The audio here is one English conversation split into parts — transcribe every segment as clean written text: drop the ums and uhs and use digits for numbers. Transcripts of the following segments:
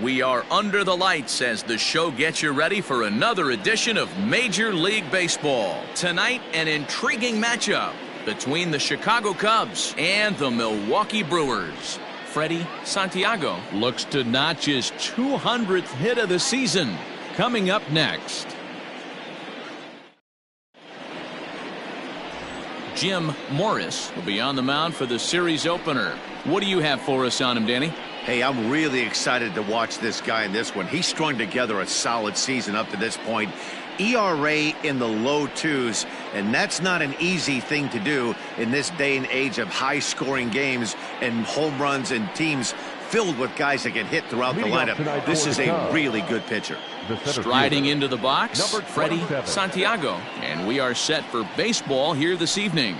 We are under the lights as the show gets you ready for another edition of Major League Baseball. Tonight, an intriguing matchup between the Chicago Cubs and the Milwaukee Brewers. Freddie Santiago looks to notch his 200th hit of the season. Coming up next. Jim Morris will be on the mound for the series opener. What do you have for us on him, Danny? Hey, I'm really excited to watch this guy in this one. He strung together a solid season up to this point. ERA in the low twos, and that's not an easy thing to do in this day and age of high-scoring games and home runs and teams filled with guys that get hit throughout the lineup. This is a really good pitcher. Striding into the box, Freddie Santiago. And we are set for baseball here this evening.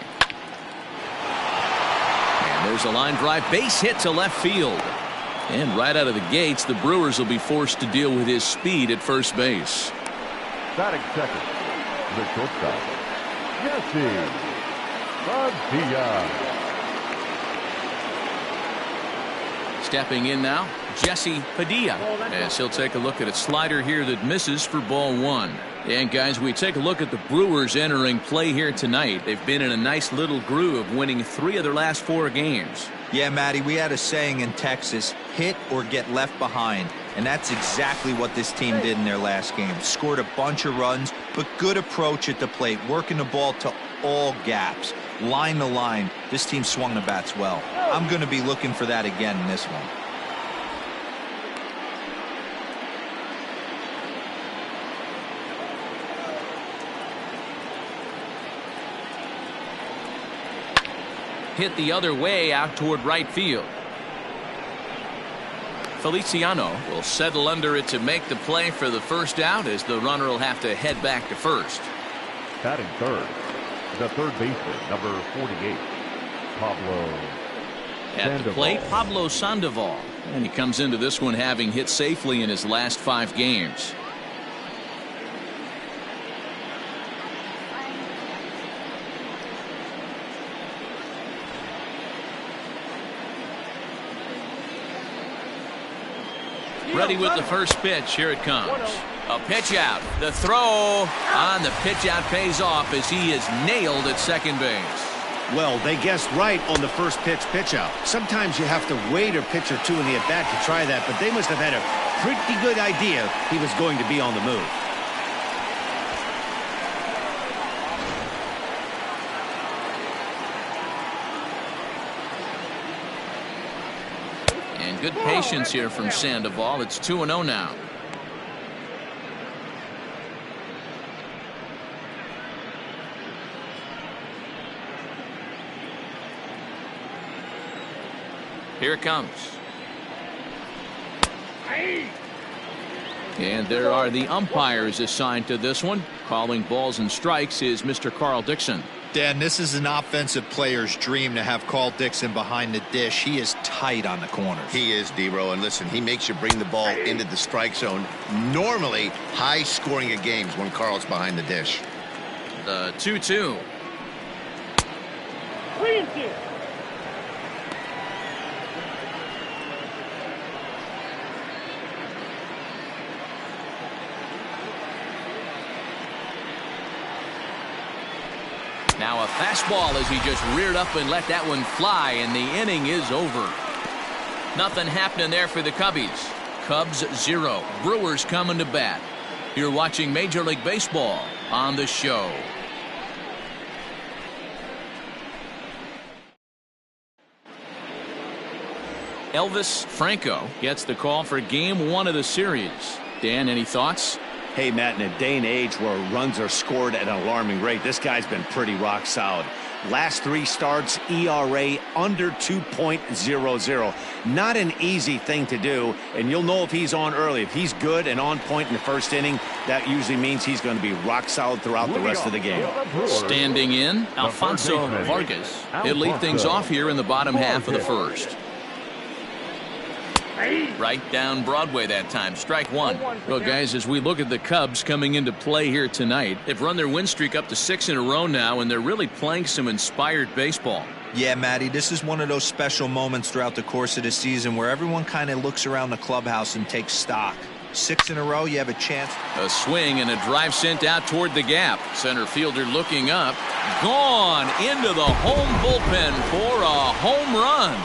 And there's a line drive base hit to left field. And right out of the gates, the Brewers will be forced to deal with his speed at first base. Batting second, the shortstop, Jesse. Stepping in now, Jesse Padilla, as he'll take a look at a slider here that misses for ball one. And guys, we take a look at the Brewers entering play here tonight. They've been in a nice little groove, winning 3 of their last 4 games. Yeah, Matty, we had a saying in Texas, hit or get left behind. And that's exactly what this team did in their last game. Scored a bunch of runs, but good approach at the plate, working the ball to all gaps. Line to line, this team swung the bats well. I'm going to be looking for that again in this one. Hit the other way out toward right field. Feliciano will settle under it to make the play for the first out, as the runner will have to head back to first. Batting third, the third baseman, number 48, Pablo At the plate, Pablo Sandoval. And he comes into this one having hit safely in his last 5 games. Ready with the first pitch. Here it comes. A pitch out. The throw on the pitch out pays off as he is nailed at second base. Well, they guessed right on the first pitch out. Sometimes you have to wait a pitch or two in the at-bat to try that, but they must have had a pretty good idea he was going to be on the move. And good patience here from Sandoval. It's 2-0 now. Here it comes. And there are the umpires assigned to this one. Calling balls and strikes is Mr. Carl Dixon. Dan, this is an offensive player's dream to have Carl Dixon behind the dish. He is tight on the corners. He is, D-Row, and listen, he makes you bring the ball into the strike zone. Normally, high scoring of games when Carl's behind the dish. The 2-2. Now a fastball as he just reared up and let that one fly, and the inning is over. Nothing happening there for the Cubbies. Cubs 0. Brewers coming to bat. You're watching Major League Baseball on the show. Elvis Franco gets the call for game 1 of the series. Dan, any thoughts? Hey, Matt, in a day and age where runs are scored at an alarming rate, this guy's been pretty rock solid. Last 3 starts, ERA under 2.00. Not an easy thing to do, and you'll know if he's on early. If he's good and on point in the first inning, that usually means he's going to be rock solid throughout the rest of the game. Standing in, Alfonso Vargas. He'll lead things off here in the bottom half of the first. Right down Broadway that time. Strike 1. Well, guys, as we look at the Cubs coming into play here tonight, they've run their win streak up to 6 in a row now, and they're really playing some inspired baseball. Yeah, Matty, this is one of those special moments throughout the course of the season where everyone kind of looks around the clubhouse and takes stock. 6 in a row, you have a chance. A swing and a drive sent out toward the gap. Center fielder looking up. Gone into the home bullpen for a home run.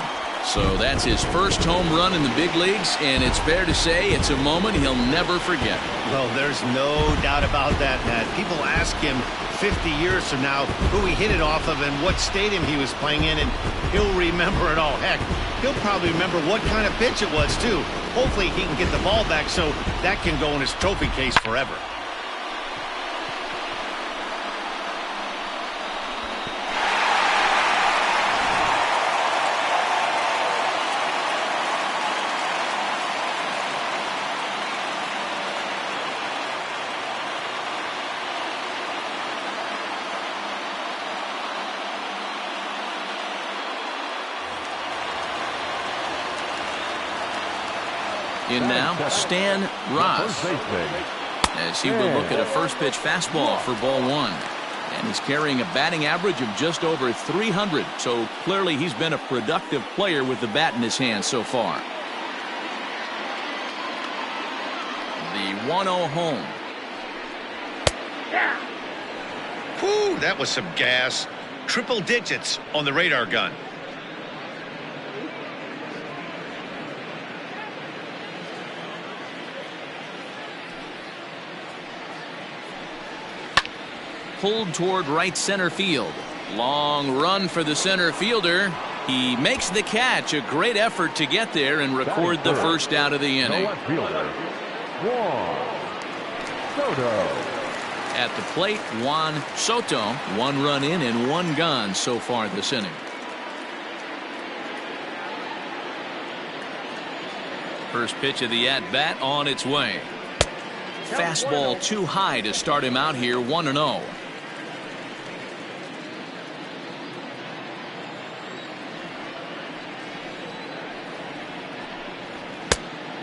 So that's his first home run in the big leagues, and it's fair to say it's a moment he'll never forget. Well, there's no doubt about that, Matt. People ask him 50 years from now who he hit it off of and what stadium he was playing in, and he'll remember it all. Heck, he'll probably remember what kind of pitch it was, too. Hopefully he can get the ball back so that can go in his trophy case forever. In now, Stan Ross, as he will look at a first pitch fastball for ball 1. And he's carrying a batting average of just over 300, so clearly he's been a productive player with the bat in his hand so far. The 1-0 home. Whew, that was some gas. Triple digits on the radar gun. Pulled toward right center field. Long run for the center fielder. He makes the catch. A great effort to get there and record the first out of the inning. At the plate, Juan Soto. 1 run in and 1 gone so far this inning. First pitch of the at-bat on its way. Fastball too high to start him out here, 1-0.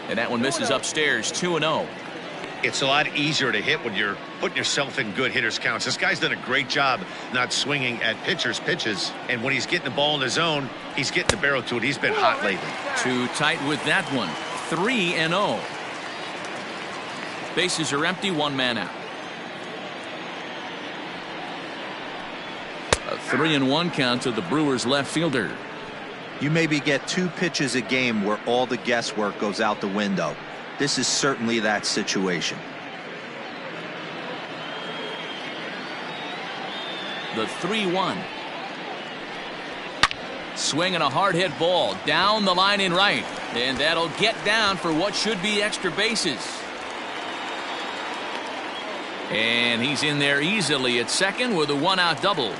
And that one misses upstairs, 2-0. It's a lot easier to hit when you're putting yourself in good hitters' counts. This guy's done a great job not swinging at pitchers' pitches. And when he's getting the ball in his zone, he's getting the barrel to it. He's been hot lately. Too tight with that one, 3-0. Bases are empty, 1 man out. A 3-1 count to the Brewers left fielder. You maybe get 2 pitches a game where all the guesswork goes out the window. This is certainly that situation. The 3-1. Swinging a hard hit ball down the line in right. And that'll get down for what should be extra bases. And he's in there easily at second with a 1-out double.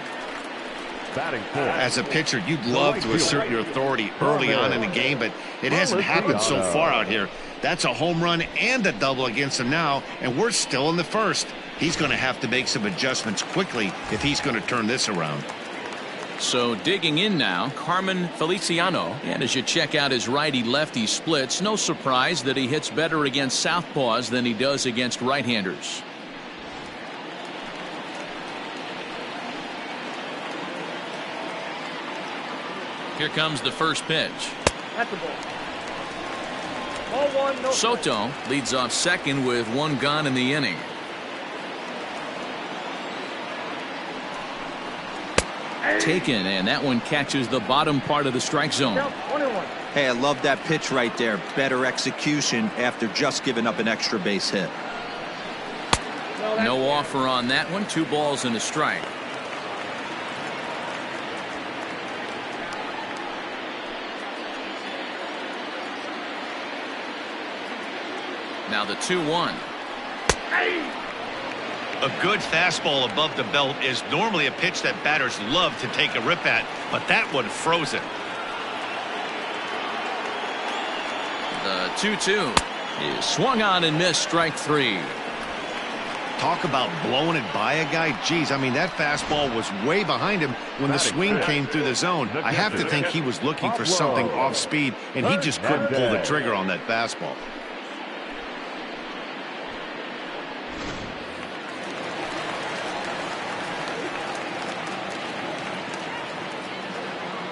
As a pitcher, you'd love to assert your authority early on in the game, but it hasn't happened so far out here. That's a home run and a double against him now, and we're still in the first. He's going to have to make some adjustments quickly if he's going to turn this around. So digging in now, Carmen Feliciano. And as you check out his righty-lefty splits, no surprise that he hits better against southpaws than he does against right-handers. Here comes the first pitch. At the ball. Ball 1, no Soto leads off second with 1 gone in the inning. Taken, and that one catches the bottom part of the strike zone. 21. Hey, I love that pitch right there. Better execution after just giving up an extra base hit. No offer on that one. 2 balls and a strike. Now the 2-1. A good fastball above the belt is normally a pitch that batters love to take a rip at, but that one froze it. The 2-2 is swung on and missed, strike 3. Talk about blowing it by a guy. Geez, I mean, that fastball was way behind him when the swing came through the zone. I have to think he was looking for something off speed, and he just couldn't pull the trigger on that fastball.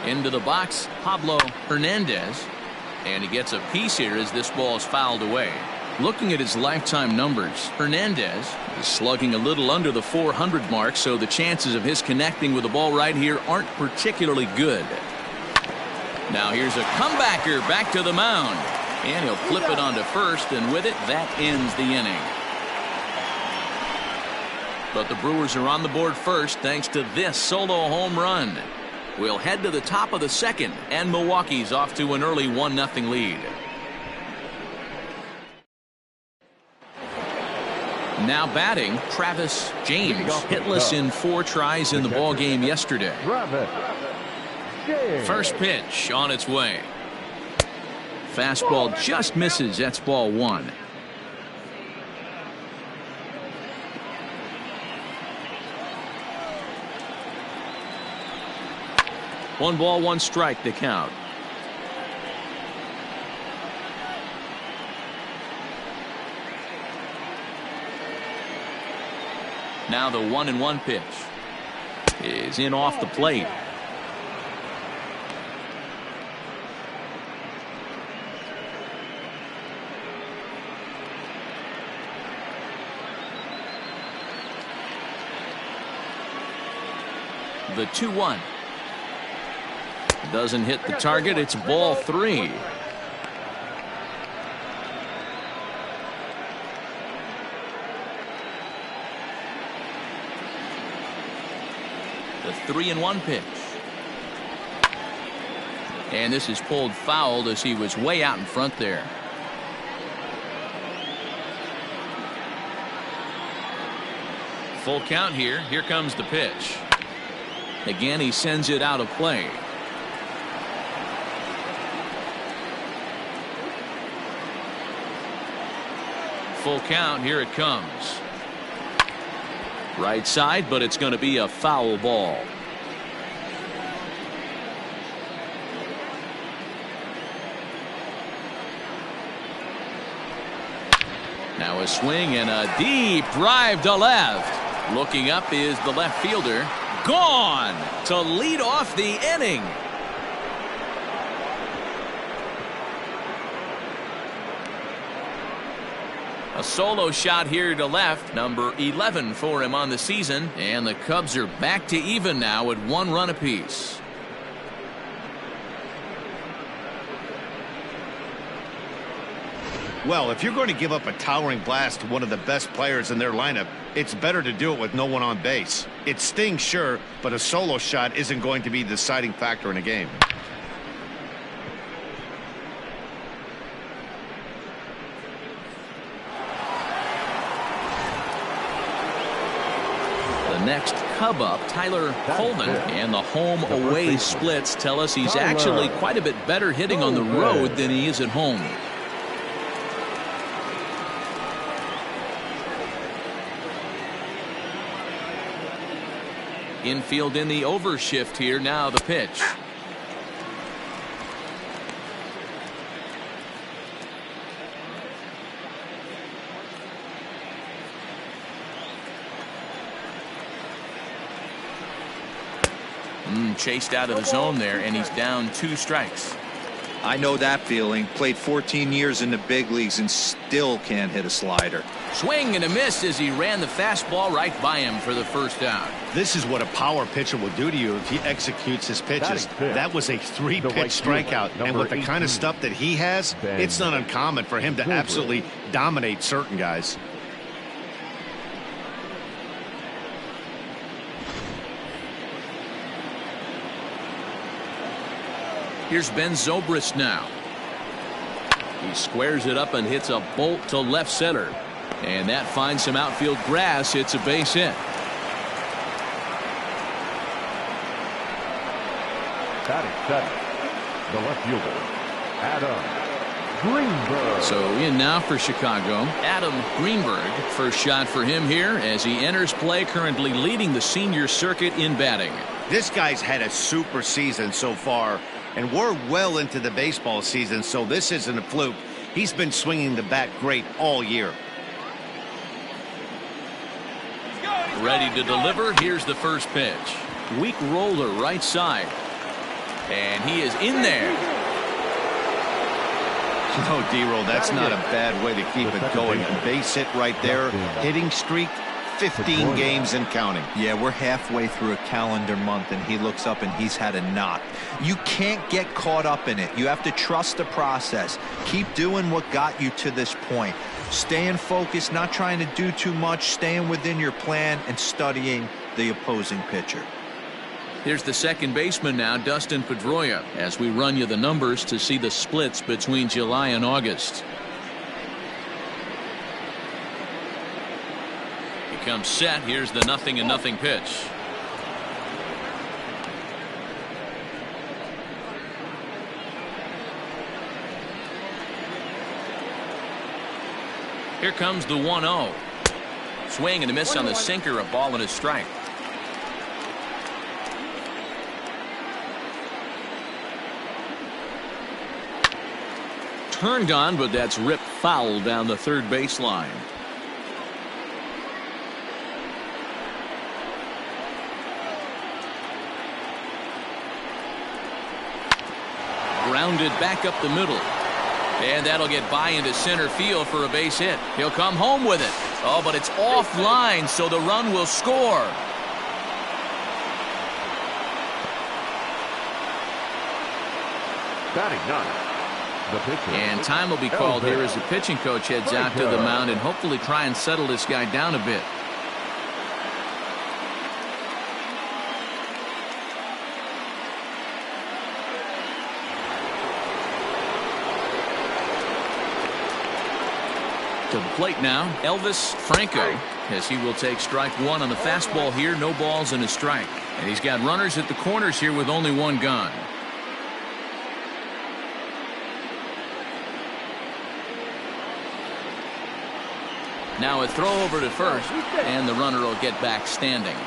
Into the box, Pablo Hernandez. And he gets a piece here as this ball is fouled away. Looking at his lifetime numbers, Hernandez is slugging a little under the 400 mark, so the chances of his connecting with the ball right here aren't particularly good. Now here's a comebacker back to the mound. And he'll flip it onto first, and with it, that ends the inning. But the Brewers are on the board first thanks to this solo home run. We'll head to the top of the second, and Milwaukee's off to an early 1-0 lead. Now batting, Travis James, hitless in 4 tries in the ball game yesterday. First pitch on its way. Fastball just misses. That's ball 1. One ball, 1 strike to count. Now the 1-1 pitch is in off the plate. The 2-1 doesn't hit the target. It's ball 3. The 3-1 pitch. And this is pulled foul as he was way out in front there. Full count here. Here comes the pitch. Again, he sends it out of play. Full count. Here it comes. Right side, but it's going to be a foul ball. Now a swing and a deep drive to left. Looking up is the left fielder. Gone to lead off the inning. A solo shot here to left, number 11 for him on the season, and the Cubs are back to even now at 1 run apiece. Well, if you're going to give up a towering blast to one of the best players in their lineup, it's better to do it with no one on base. It stings, sure, but a solo shot isn't going to be the deciding factor in a game. Next Cub up, Tyler Coleman, and the home-away splits tell us he's actually quite a bit better hitting on the road than he is at home. Infield in the overshift here. Now the pitch. Chased out of the zone there, and he's down 2 strikes. I know that feeling. Played 14 years in the big leagues and still can't hit a slider. Swing and a miss as he ran the fastball right by him for the first out. This is what a power pitcher will do to you if he executes his pitches. That was a 3-pitch strikeout, and with the kind of stuff that he has, it's not uncommon for him to absolutely dominate certain guys. Here's Ben Zobrist now. He squares it up and hits a bolt to left center. And that finds some outfield grass. It's a base hit. Batting seventh, the left fielder, Adam Greenberg. So in now for Chicago, Adam Greenberg. First shot for him here as he enters play, currently leading the senior circuit in batting. This guy's had a super season so far, and we're well into the baseball season, so this isn't a fluke. He's been swinging the bat great all year. Ready to deliver. Here's the first pitch. Weak roller right side. And he is in there. No, D-Roll, that's not a bad way to keep it going. A base hit right there. Hitting streak, 15 games and counting. Yeah, we're halfway through a calendar month, and he looks up and he's had a knock. You can't get caught up in it. You have to trust the process. Keep doing what got you to this point. Staying focused, not trying to do too much, staying within your plan, and studying the opposing pitcher. Here's the second baseman now, Dustin Pedroia, as we run you the numbers to see the splits between July and August. He comes set. Here's the 0-0 pitch. Here comes the 1-0. Swing and a miss on the sinker, a ball and a strike. Turned on, but that's ripped foul down the third baseline. Grounded back up the middle. And that'll get by into center field for a base hit. He'll come home with it. Oh, but it's offline, so the run will score. Batting ninth, the pitcher. And time will be called here as the pitching coach heads out to the mound and hopefully try and settle this guy down a bit. To the plate now, Elvis Franco, as he will take strike one on the fastball here. No balls and a strike. And he's got runners at the corners here with only one gone. Now a throw over to first, and the runner will get back standing.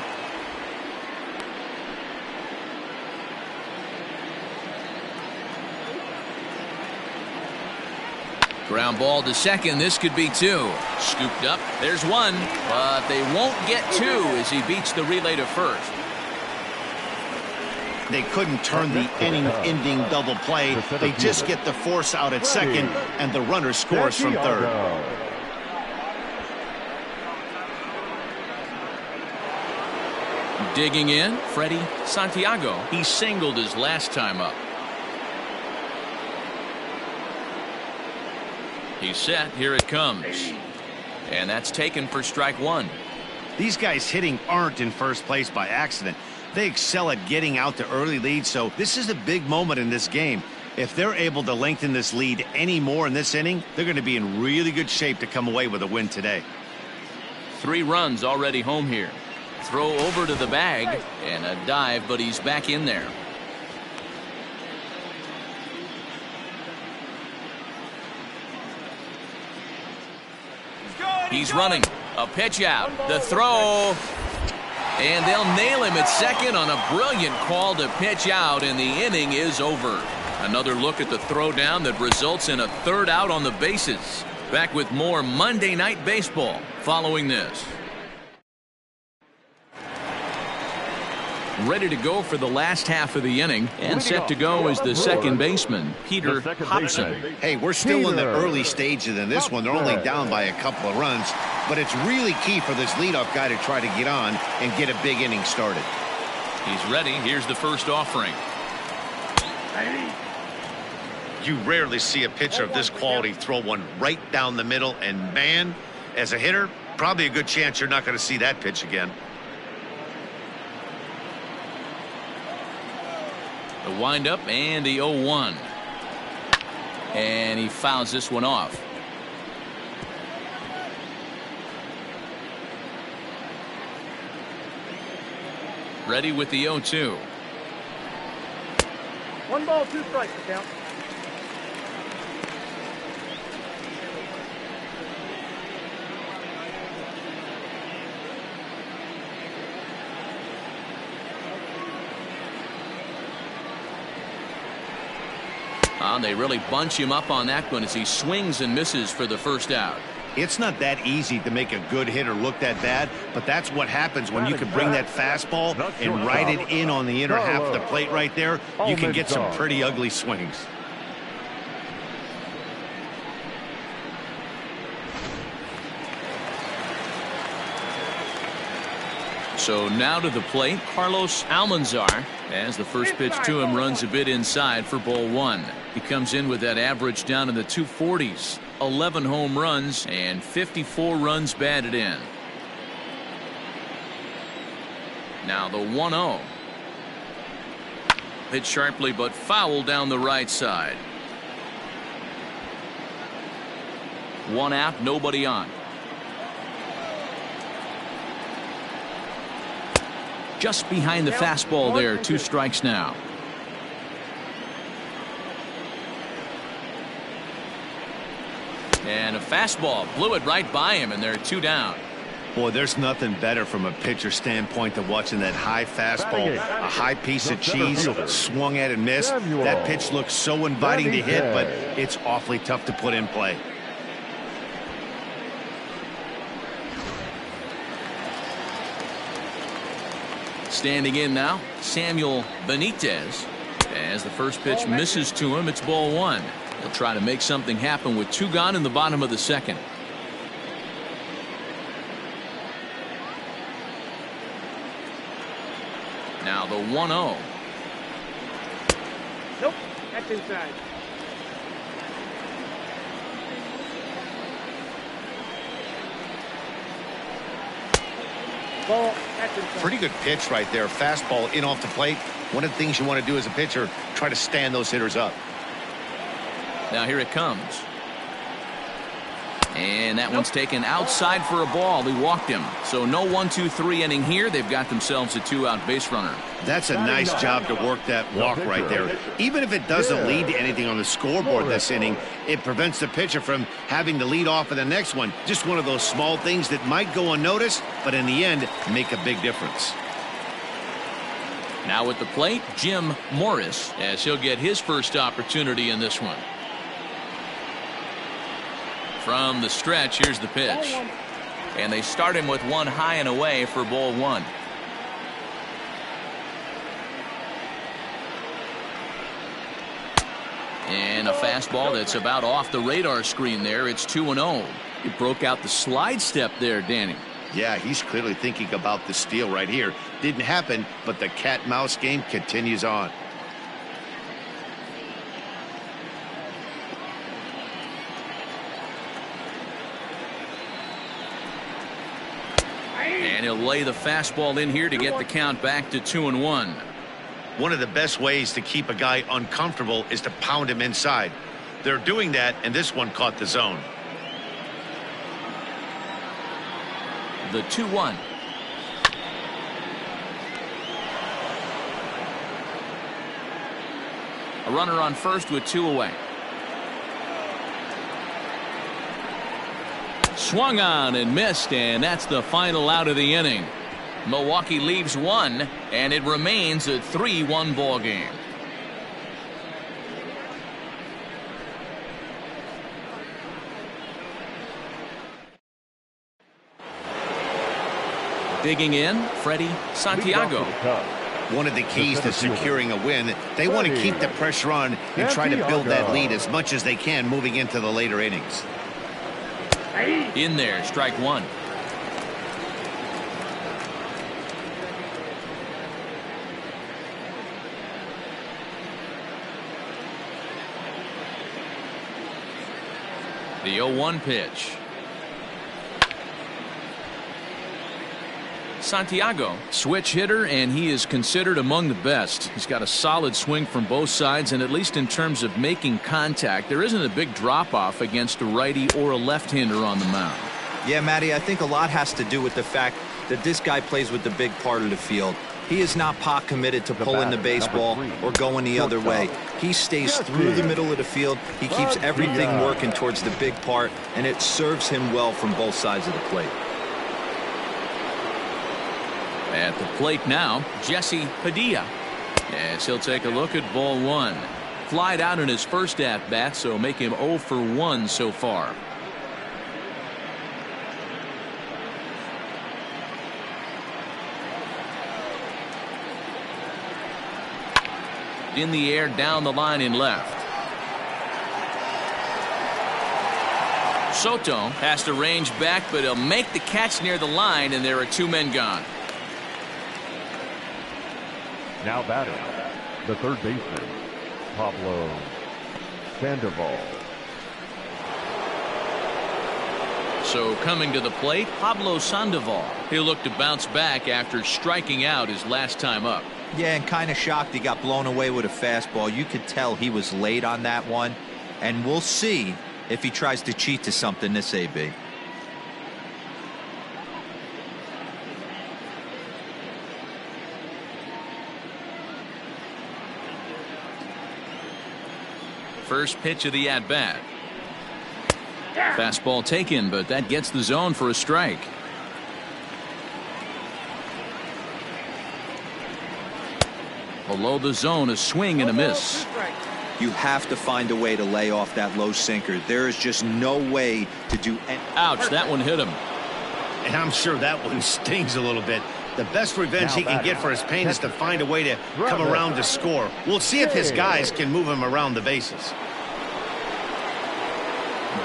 Ground ball to second. This could be two. Scooped up. There's one, but they won't get two as he beats the relay to first. They couldn't turn the inning-ending double play. They just get the force out at second, and the runner scores from third. Digging in, Freddie Santiago. He singled his last time up. He's set. Here it comes. And that's taken for strike one. These guys hitting aren't in first place by accident. They excel at getting out to early leads, so this is a big moment in this game. If they're able to lengthen this lead any more in this inning, they're going to be in really good shape to come away with a win today. 3 runs already home here. Throw over to the bag and a dive, but he's back in there. He's running. A pitch out. The throw. And they'll nail him at second on a brilliant call to pitch out, and the inning is over. Another look at the throw down that results in a third out on the bases. Back with more Monday Night Baseball following this. Ready to go for the last half of the inning, and set to go is the second baseman, Peter Hobson. Hey, we're still in the early stages in this one. They're only down by a couple of runs, but it's really key for this leadoff guy to try to get on and get a big inning started. He's ready. Here's the first offering. You rarely see a pitcher of this quality throw one right down the middle, and man, as a hitter, probably a good chance you're not going to see that pitch again. The windup and the 0-1. And he fouls this one off. Ready with the 0-2. 1 ball, 2 strikes to count. They really bunch him up on that one as he swings and misses for the first out. It's not that easy to make a good hitter look that bad, but that's what happens when you can bring that fastball and ride it in on the inner half of the plate right there. You can get some pretty ugly swings. So now to the plate, Carlos Almanzar, as the first pitch to him runs a bit inside for ball one. He comes in with that average down in the 240s, 11 home runs and 54 runs batted in. Now the 1-0. Hit sharply but foul down the right side. One out, nobody on. Just behind the fastball there, 2 strikes now. And a fastball blew it right by him, and they're 2 down. Boy, there's nothing better from a pitcher standpoint than watching that high fastball, a high piece of cheese, swung at and missed. That pitch looks so inviting to hit, but it's awfully tough to put in play. Standing in now, Samuel Benitez. As the first pitch misses to him, it's ball one. He'll try to make something happen with 2 gone in the bottom of the second. Now the 1-0. Nope, that's inside. Ball, that's inside. Pretty good pitch right there. Fastball in off the plate. One of the things you want to do as a pitcher, try to stand those hitters up. Now here it comes. And that one's taken outside for a ball. He walked him. So no 1-2-3 inning here. They've got themselves a 2-out base runner. That's a nice job to work that walk right there. Even if it doesn't lead to anything on the scoreboard this inning, it prevents the pitcher from having to lead off in the next one. Just one of those small things that might go unnoticed, but in the end, make a big difference. Now at the plate, Jim Morris, as he'll get his first opportunity in this one. From the stretch, here's the pitch. And they start him with one high and away for ball one. And a fastball that's about off the radar screen there. It's 2-0. He broke out the slide step there, Danny. Yeah, he's clearly thinking about the steal right here. Didn't happen, but the cat-mouse game continues on. And he'll lay the fastball in here to get the count back to 2-1. One of the best ways to keep a guy uncomfortable is to pound him inside. They're doing that, and this one caught the zone. The 2-1. A runner on first with 2 away. Swung on and missed, and that's the final out of the inning. Milwaukee leaves 1, and it remains a 3-1 ball game. Digging in, Freddie Santiago. One of the keys to securing a win, they want to keep the pressure on and try to build that lead as much as they can moving into the later innings. In there, strike one. The 0-1 pitch. Santiago, switch hitter, and he is considered among the best. He's got a solid swing from both sides, and at least in terms of making contact, there isn't a big drop-off against a righty or a left-hander on the mound. Yeah, Matty, I think a lot has to do with the fact that this guy plays with the big part of the field. He is not pot committed to pulling the baseball or going the other way. He stays through the middle of the field. He keeps everything working towards the big part, and it serves him well from both sides of the plate. At the plate now, Jesse Padilla, as he'll take a look at ball one. Flied out in his first at-bat, so make him 0 for 1 so far. In the air, down the line in left. Soto has to range back, but he'll make the catch near the line, and there are 2 men gone. Now batting, the third baseman, Pablo Sandoval. So coming to the plate, Pablo Sandoval. He'll look to bounce back after striking out his last time up. Yeah, and kind of shocked he got blown away with a fastball. You could tell he was late on that one, and we'll see if he tries to cheat to something this AB. First pitch of the at-bat. Fastball taken, but that gets the zone for a strike. Below the zone, a swing and a miss. You have to find a way to lay off that low sinker. There is just no way to do any. Ouch, that one hit him. And I'm sure that one stings a little bit. The best revenge he can get for his pain is to find a way to come around to score. We'll see if his guys can move him around the bases.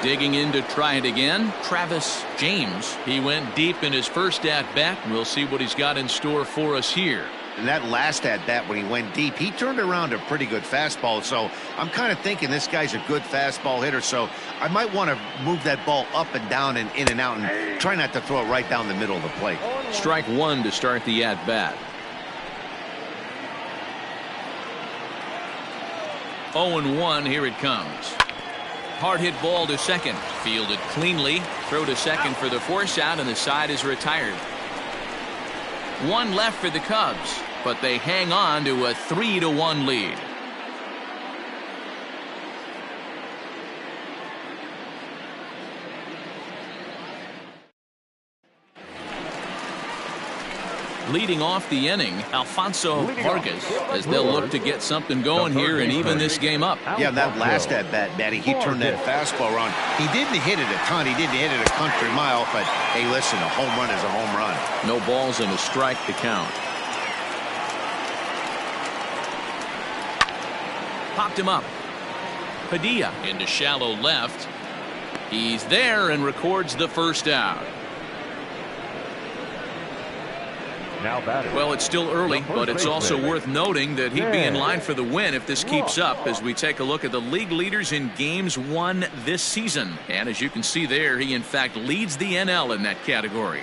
Digging in to try it again, Travis James. He went deep in his first at-bat. We'll see what he's got in store for us here. And that last at-bat, when he went deep, he turned around a pretty good fastball. So I'm kind of thinking this guy's a good fastball hitter. So I might want to move that ball up and down and in and out and try not to throw it right down the middle of the plate. Strike one to start the at-bat. 0-1, here it comes. Hard hit ball to second. Fielded cleanly. Throw to second for the force out, and the side is retired. One left for the Cubs, but they hang on to a 3-1 lead. Leading off the inning, Alfonso Vargas, as they'll look to get something going here and even this game up. Yeah, that last at-bat, Matty, he turned that fastball around. He didn't hit it a ton. He didn't hit it a country mile, but hey, listen, a home run is a home run. No balls and a strike to count. Popped him up. Padilla into shallow left. He's there and records the first out. Well, it's still early, but it's also worth noting that he'd be in line for the win if this keeps up as we take a look at the league leaders in games won this season. And as you can see there, he in fact leads the NL in that category.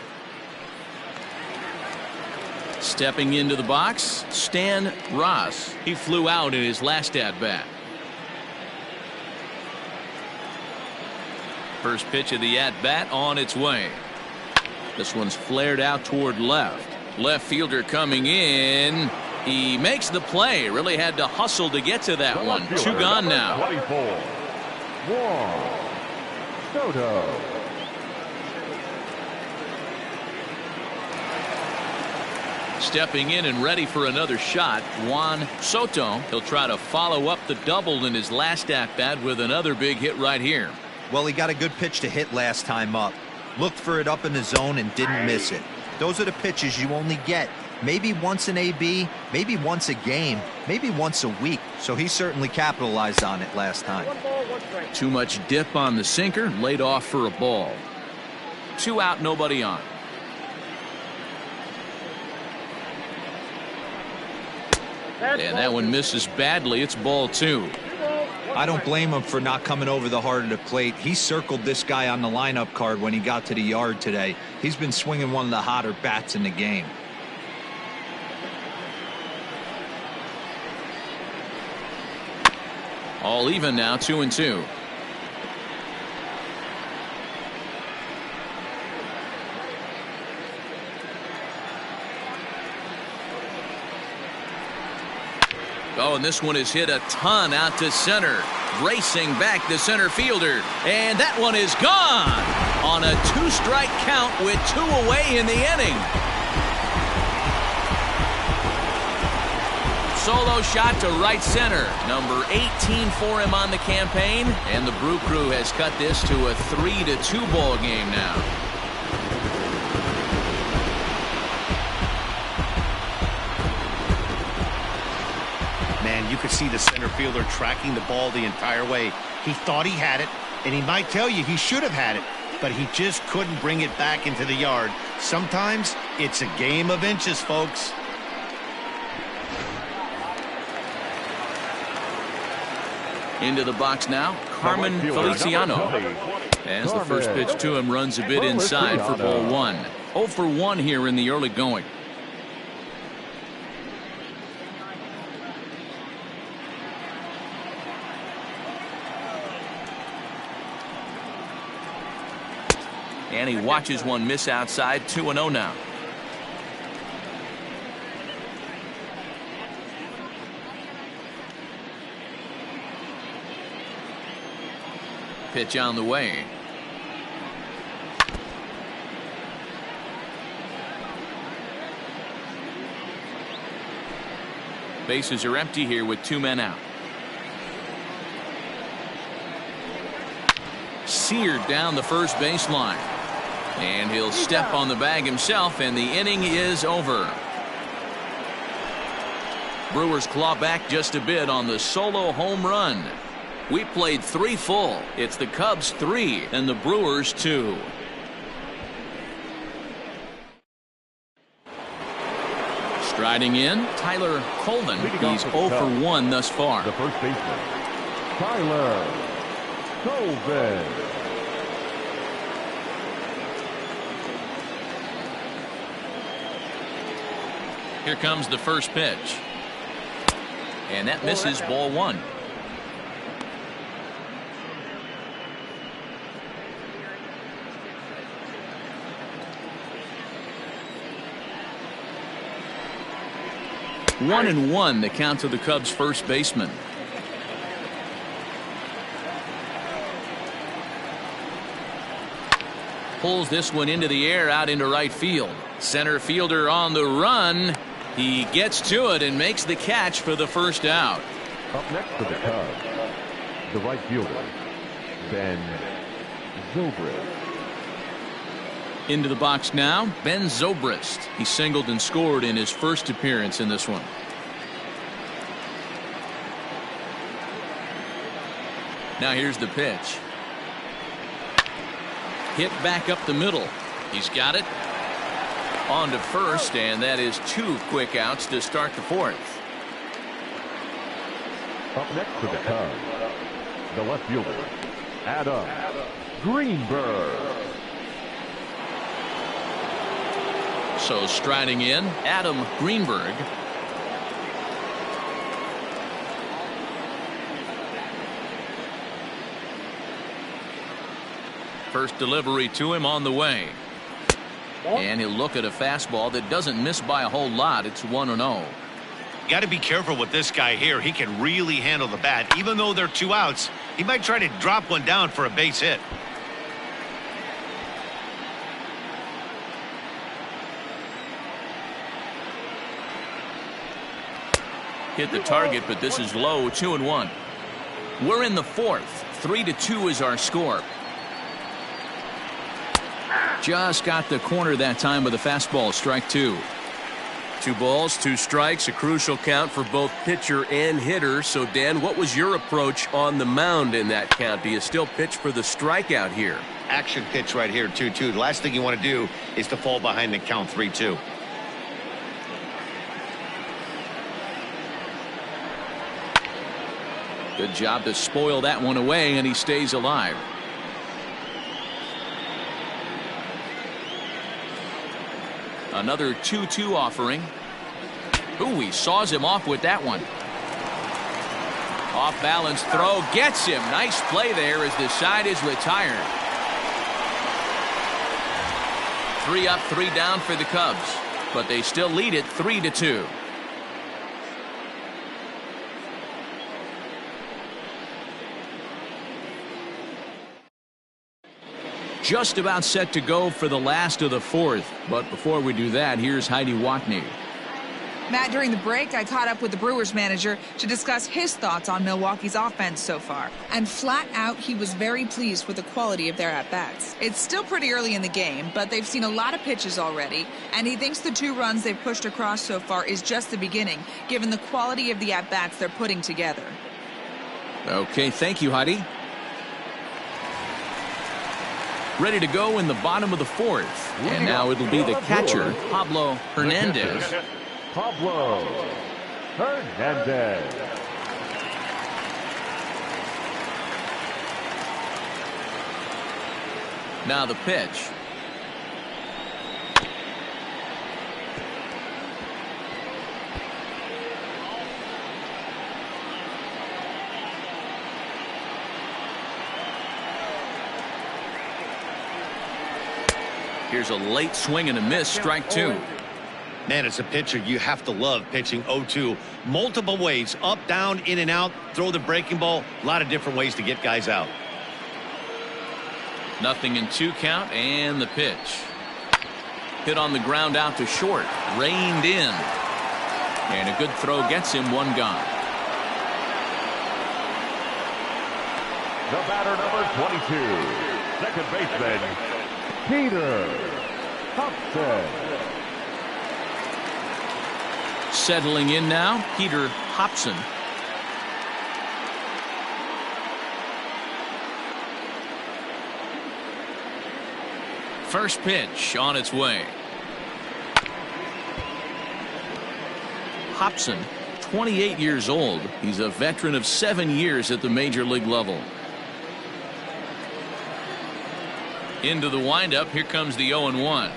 Stepping into the box, Stan Ross. He flew out in his last at-bat. First pitch of the at-bat on its way. This one's flared out toward left. Left fielder coming in. He makes the play. Really had to hustle to get to that one. Two gone now. 24. Juan Soto. Stepping in and ready for another shot, Juan Soto. He'll try to follow up the double in his last at-bat with another big hit right here. Well, he got a good pitch to hit last time up. Looked for it up in the zone and didn't miss it. Those are the pitches you only get maybe once an AB, maybe once a game, maybe once a week. So he certainly capitalized on it last time. Too much dip on the sinker, laid off for a ball. 2 out, nobody on. And that one misses badly. It's ball 2. I don't blame him for not coming over the heart of the plate. He circled this guy on the lineup card when he got to the yard today. He's been swinging one of the hotter bats in the game. All even now, 2-2. Oh, and this one is hit a ton out to center. Racing back the center fielder. And that one is gone on a 2-strike count with 2 away in the inning. Solo shot to right center. Number 18 for him on the campaign. And the Brew Crew has cut this to a 3-2 ball game now. you could see the center fielder tracking the ball the entire way. He thought he had it, and he might tell you he should have had it, but he just couldn't bring it back into the yard. Sometimes it's a game of inches, folks. Into the box now, Carmen Feliciano. As the first pitch to him runs a bit inside for ball one. 0 for 1 here in the early going. And he watches one miss outside. 2-0 now. Pitch on the way. Bases are empty here with 2 men out. Seared down the first baseline. And he'll step on the bag himself, and the inning is over. Brewers claw back just a bit on the solo home run. We played 3 full. It's the Cubs 3 and the Brewers 2. Striding in, Tyler Colvin. He's 0 for 1 thus far. The first baseman, Tyler Colvin. Here comes the first pitch. And that misses, ball 1. One and 1, the count to the Cubs' first baseman. Pulls this one into the air out into right field. Center fielder on the run. He gets to it and makes the catch for the first out. Up next for the Cubs, the right fielder, Ben Zobrist. Into the box now, Ben Zobrist. He singled and scored in his first appearance in this one. Now here's the pitch. Hit back up the middle. He's got it. On to first, and that is 2 quick outs to start the 4th. Up next for the Cubs, the left fielder, Adam Greenberg. So striding in, Adam Greenberg. First delivery to him on the way. And he'll look at a fastball that doesn't miss by a whole lot. It's 1-0. Got to be careful with this guy here. He can really handle the bat. Even though they're 2 outs, he might try to drop one down for a base hit. Hit the target, but this is low. 2-1. We're in the 4th. 3-2 is our score. Just got the corner that time with a fastball. Strike 2. 2 balls, 2 strikes, a crucial count for both pitcher and hitter. So, Dan, what was your approach on the mound in that count? Do you still pitch for the strikeout here? Action pitch right here, 2-2. The last thing you want to do is to fall behind the count 3-2. Good job to spoil that one away, and he stays alive. Another 2-2 offering. Ooh, he saws him off with that one. Off balance throw gets him. Nice play there as the side is retired. 3 up, 3 down for the Cubs, but they still lead it 3-2. Just about set to go for the last of the 4th. But before we do that, here's Heidi Watney. Matt, during the break, I caught up with the Brewers manager to discuss his thoughts on Milwaukee's offense so far. And flat out, he was very pleased with the quality of their at-bats. It's still pretty early in the game, but they've seen a lot of pitches already, and he thinks the 2 runs they've pushed across so far is just the beginning, given the quality of the at-bats they're putting together. Okay, thank you, Heidi. Ready to go in the bottom of the 4th. And now it'll be the catcher, Pablo Hernandez. Pablo Hernandez. Now the pitch. Here's a late swing and a miss, strike 2. Man, as a pitcher, you have to love pitching 0-2. Multiple ways, up, down, in and out, throw the breaking ball. A lot of different ways to get guys out. Nothing in 2 count, and the pitch. Hit on the ground out to short, reined in. And a good throw gets him 1 gone. The batter, number 22, second baseman, Peter Hobson. Settling in now, Peter Hobson. First pitch on its way. Hobson, 28 years old. He's a veteran of 7 years at the major league level. Into the windup. Here comes the 0-1.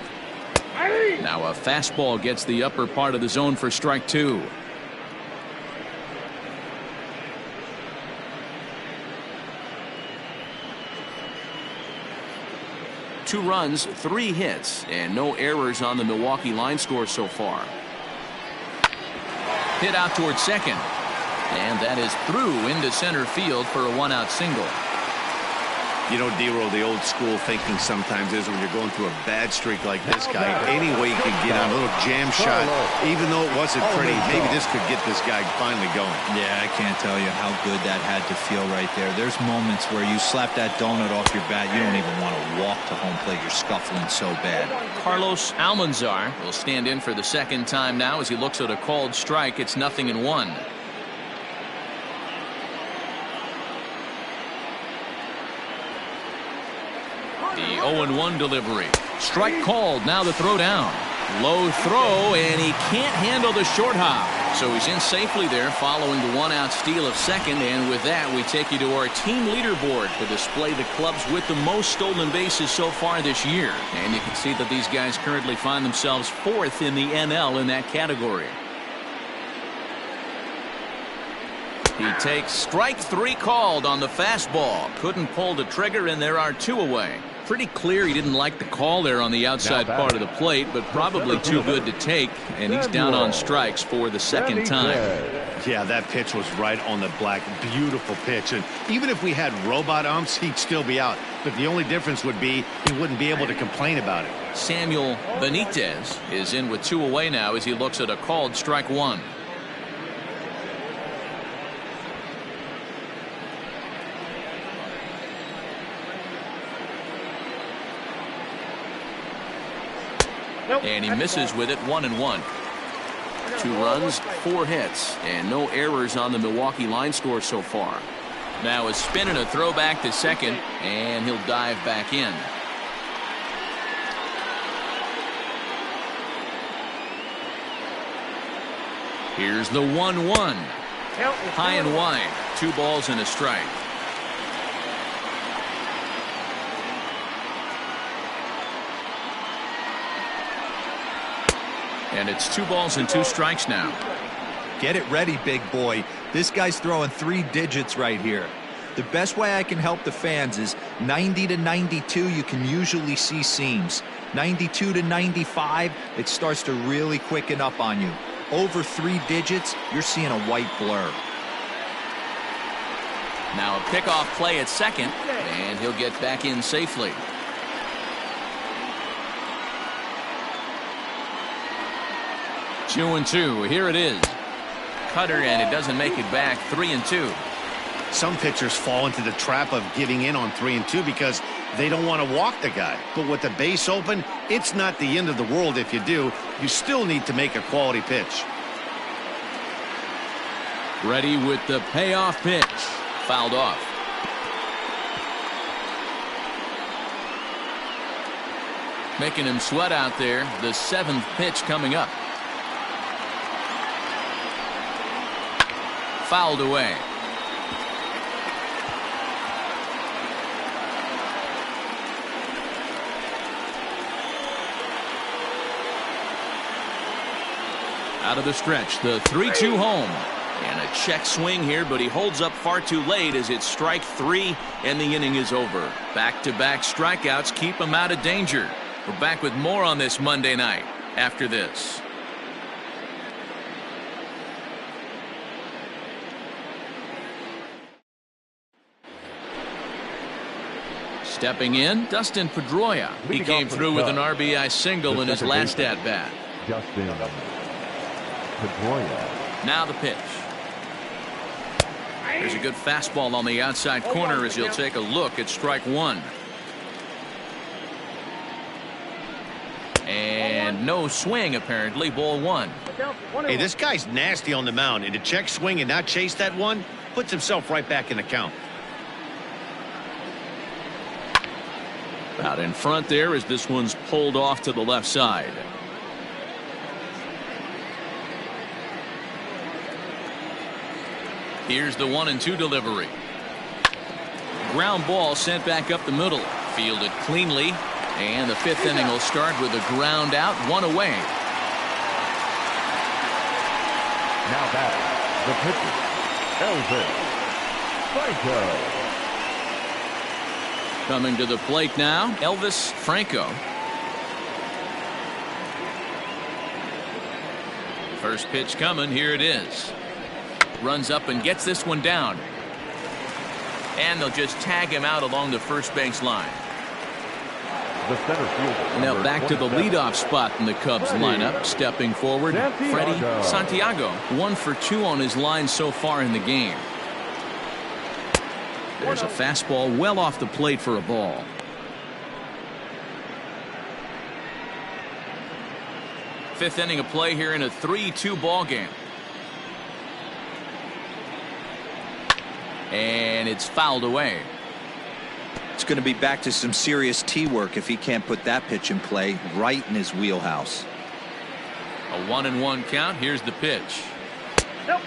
Now a fastball gets the upper part of the zone for strike 2. Two runs, 3 hits, and no errors on the Milwaukee line score so far. Hit out towards second. And that is through into center field for a 1-out single. You know, Dero, the old school thinking sometimes is when you're going through a bad streak like this guy, any way you can get on a little jam shot, even though it wasn't pretty, maybe this could get this guy finally going. Yeah, I can't tell you how good that had to feel right there. There's moments where you slap that donut off your bat, you don't even want to walk to home plate. You're scuffling so bad. Carlos Almanzar will stand in for the second time now as he looks at a called strike. It's 0-1. The 0-1 delivery. Strike called. Now the throw down. Low throw, and he can't handle the short hop. So he's in safely there following the 1-out steal of second. And with that, we take you to our team leaderboard to display the clubs with the most stolen bases so far this year. And you can see that these guys currently find themselves 4th in the NL in that category. He takes strike 3 called on the fastball. Couldn't pull the trigger, and there are 2 away. Pretty clear he didn't like the call there on the outside part of the plate, but probably too good to take, and he's down on strikes for the second time. Yeah, that pitch was right on the black. Beautiful pitch. And even if we had robot umps, he'd still be out. But the only difference would be he wouldn't be able to complain about it. Samuel Benitez is in with 2 away now as he looks at a called strike 1. And he misses with it. 1-1. 2 runs, 4 hits, and no errors on the Milwaukee line score so far. Now a spin and a throw back to second, and he'll dive back in. Here's the 1-1. High and wide. 2 balls and a strike. And it's 2 balls and 2 strikes now. Get it ready, big boy. This guy's throwing 3 digits right here. The best way I can help the fans is 90 to 92, you can usually see seams. 92 to 95, it starts to really quicken up on you. Over 3 digits, you're seeing a white blur. Now a pickoff play at second, and he'll get back in safely. 2-2. Here it is. Cutter, and it doesn't make it back. 3-2. Some pitchers fall into the trap of giving in on 3-2 because they don't want to walk the guy. But with the base open, it's not the end of the world if you do. You still need to make a quality pitch. Ready with the payoff pitch. Fouled off. Making him sweat out there. The 7th pitch coming up. Fouled away. Out of the stretch, the 3-2 home. And a check swing here, but he holds up far too late as it's strike 3 and the inning is over. Back-to-back strikeouts keep him out of danger. We're back with more on this Monday night after this. Stepping in, Dustin Pedroia. He came through with an RBI single in his last at-bat. Dustin Pedroia. Now the pitch. There's a good fastball on the outside corner as he'll take a look at strike 1. And no swing, apparently. Ball 1. Hey, this guy's nasty on the mound, and to check swing and not chase that one puts himself right back in the count. Out in front there as this one's pulled off to the left side. Here's the 1-2 delivery. Ground ball sent back up the middle. Fielded cleanly. And the 5th inning will start with a ground out, 1 away. Now back, the pitcher, Elvis Franco. Coming to the plate now, Elvis Franco. First pitch coming. Here it is. Runs up and gets this one down. And they'll just tag him out along the first base line. The center fielder. Now back to the leadoff spot in the Cubs lineup. Stepping forward, Freddie Santiago. 1 for 2 on his line so far in the game. There's a fastball well off the plate for a ball. Fifth inning of play here in a 3-2 ball game. And it's fouled away. It's going to be back to some serious tee work if he can't put that pitch in play right in his wheelhouse. A 1-1 count. Here's the pitch. Nope.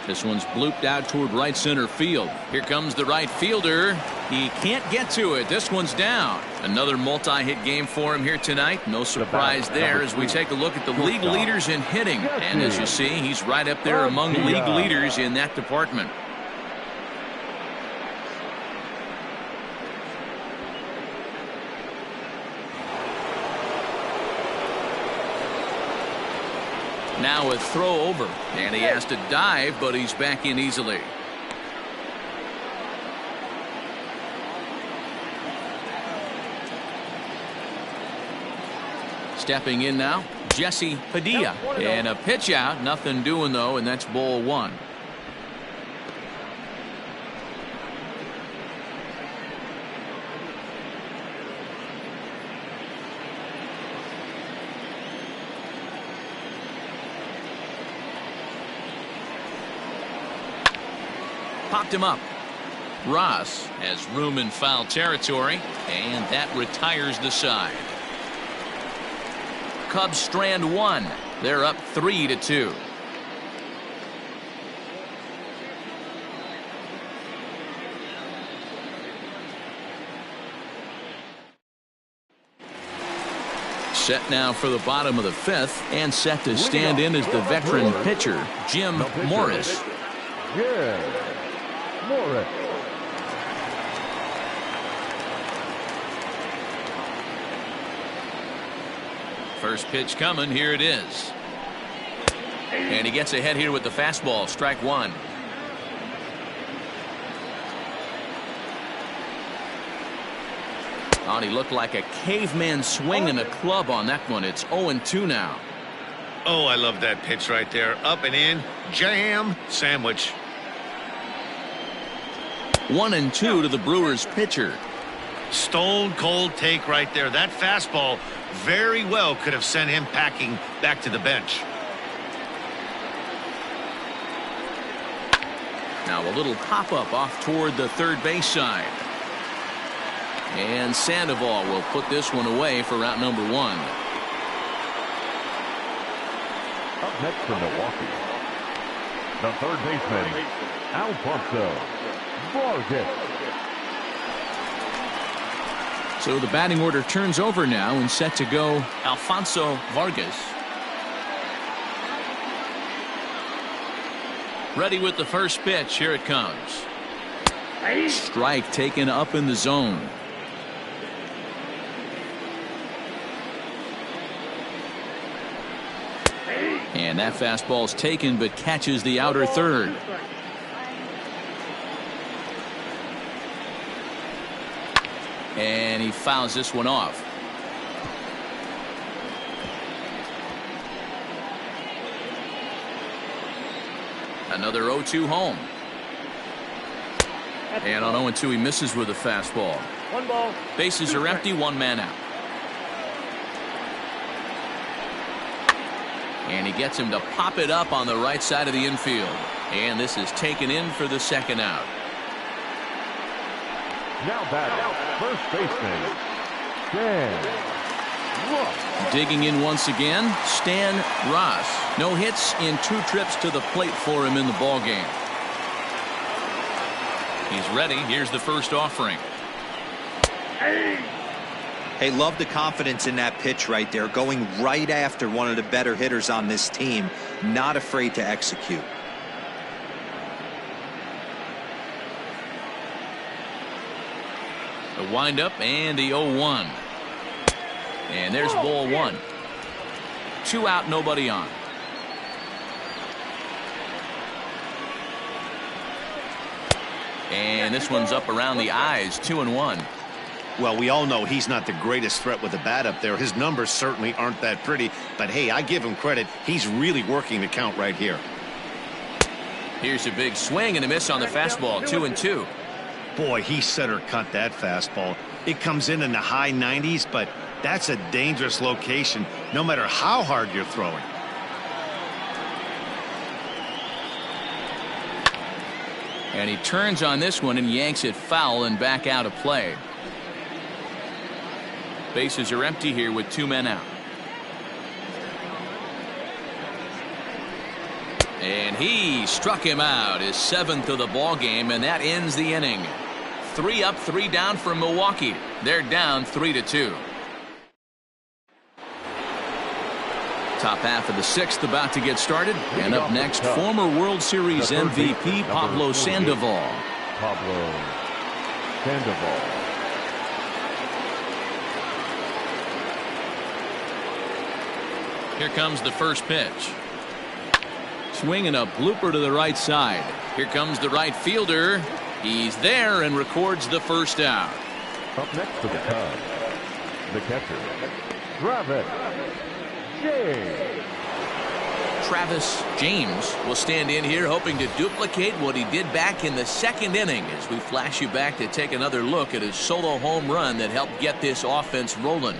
This one's blooped out toward right center field. Here comes the right fielder. He can't get to it. This one's down. Another multi-hit game for him here tonight. No surprise there as we take a look at the league leaders in hitting. And as you see, he's right up there among league leaders in that department. Now a throw over, and he has to dive, but he's back in easily. Stepping in now, Jesse Padilla, and a pitch out, nothing doing though, and that's ball 1. Popped him up. Ross has room in foul territory, and that retires the side. Cubs strand 1. They're up 3-2. Set now for the bottom of the fifth, and set to stand in as the veteran pitcher, Jim Morris. Jim Morris. First pitch coming. Here it is. And he gets ahead here with the fastball. Strike one. Oh, he looked like a caveman swinging a club on that one. It's 0-2 now. Oh, I love that pitch right there. Up and in. Jam. Sandwich. 1-2 to the Brewers pitcher. Stone cold take right there. That fastball very well could have sent him packing back to the bench. Now a little pop-up off toward the third base side. And Sandoval will put this one away for route number one. Up next for Milwaukee, the third baseman, Alfonso Vargas. So the batting order turns over now and set to go Alfonso Vargas. Ready with the first pitch. Here it comes. Strike taken up in the zone. And that fastball's taken but catches the outer third. And he fouls this one off. Another 0-2 home. And on 0-2 he misses with a fastball. One ball. Bases are empty, one man out. And he gets him to pop it up on the right side of the infield. And this is taken in for the second out. Now batting, first baseman, Stan Ross. Digging in once again, Stan Ross. No hits in 2 trips to the plate for him in the ballgame. He's ready. Here's the first offering. Hey, love the confidence in that pitch right there, going right after one of the better hitters on this team, not afraid to execute. The windup and the 0-1. And there's ball one. 2 out, nobody on. And this one's up around the eyes. 2-1. Well, we all know he's not the greatest threat with the bat up there. His numbers certainly aren't that pretty. But, hey, I give him credit. He's really working the count right here. Here's a big swing and a miss on the fastball. 2-2. Boy, he center cut that fastball. It comes in the high 90s, but that's a dangerous location no matter how hard you're throwing. And he turns on this one and yanks it foul and back out of play. Bases are empty here with 2 men out. And he struck him out, his 7th of the ball game, and that ends the inning. 3 up, 3 down for Milwaukee. They're down 3-2. Top half of the 6th about to get started. And up next, former World Series MVP Pablo Sandoval. Pablo Sandoval. Here comes the first pitch. Swinging a blooper to the right side. Here comes the right fielder. He's there and records the first out. Up next for the Cubs, the catcher, Travis James. Travis James will stand in here hoping to duplicate what he did back in the 2nd inning as we flash you back to take another look at his solo home run that helped get this offense rolling.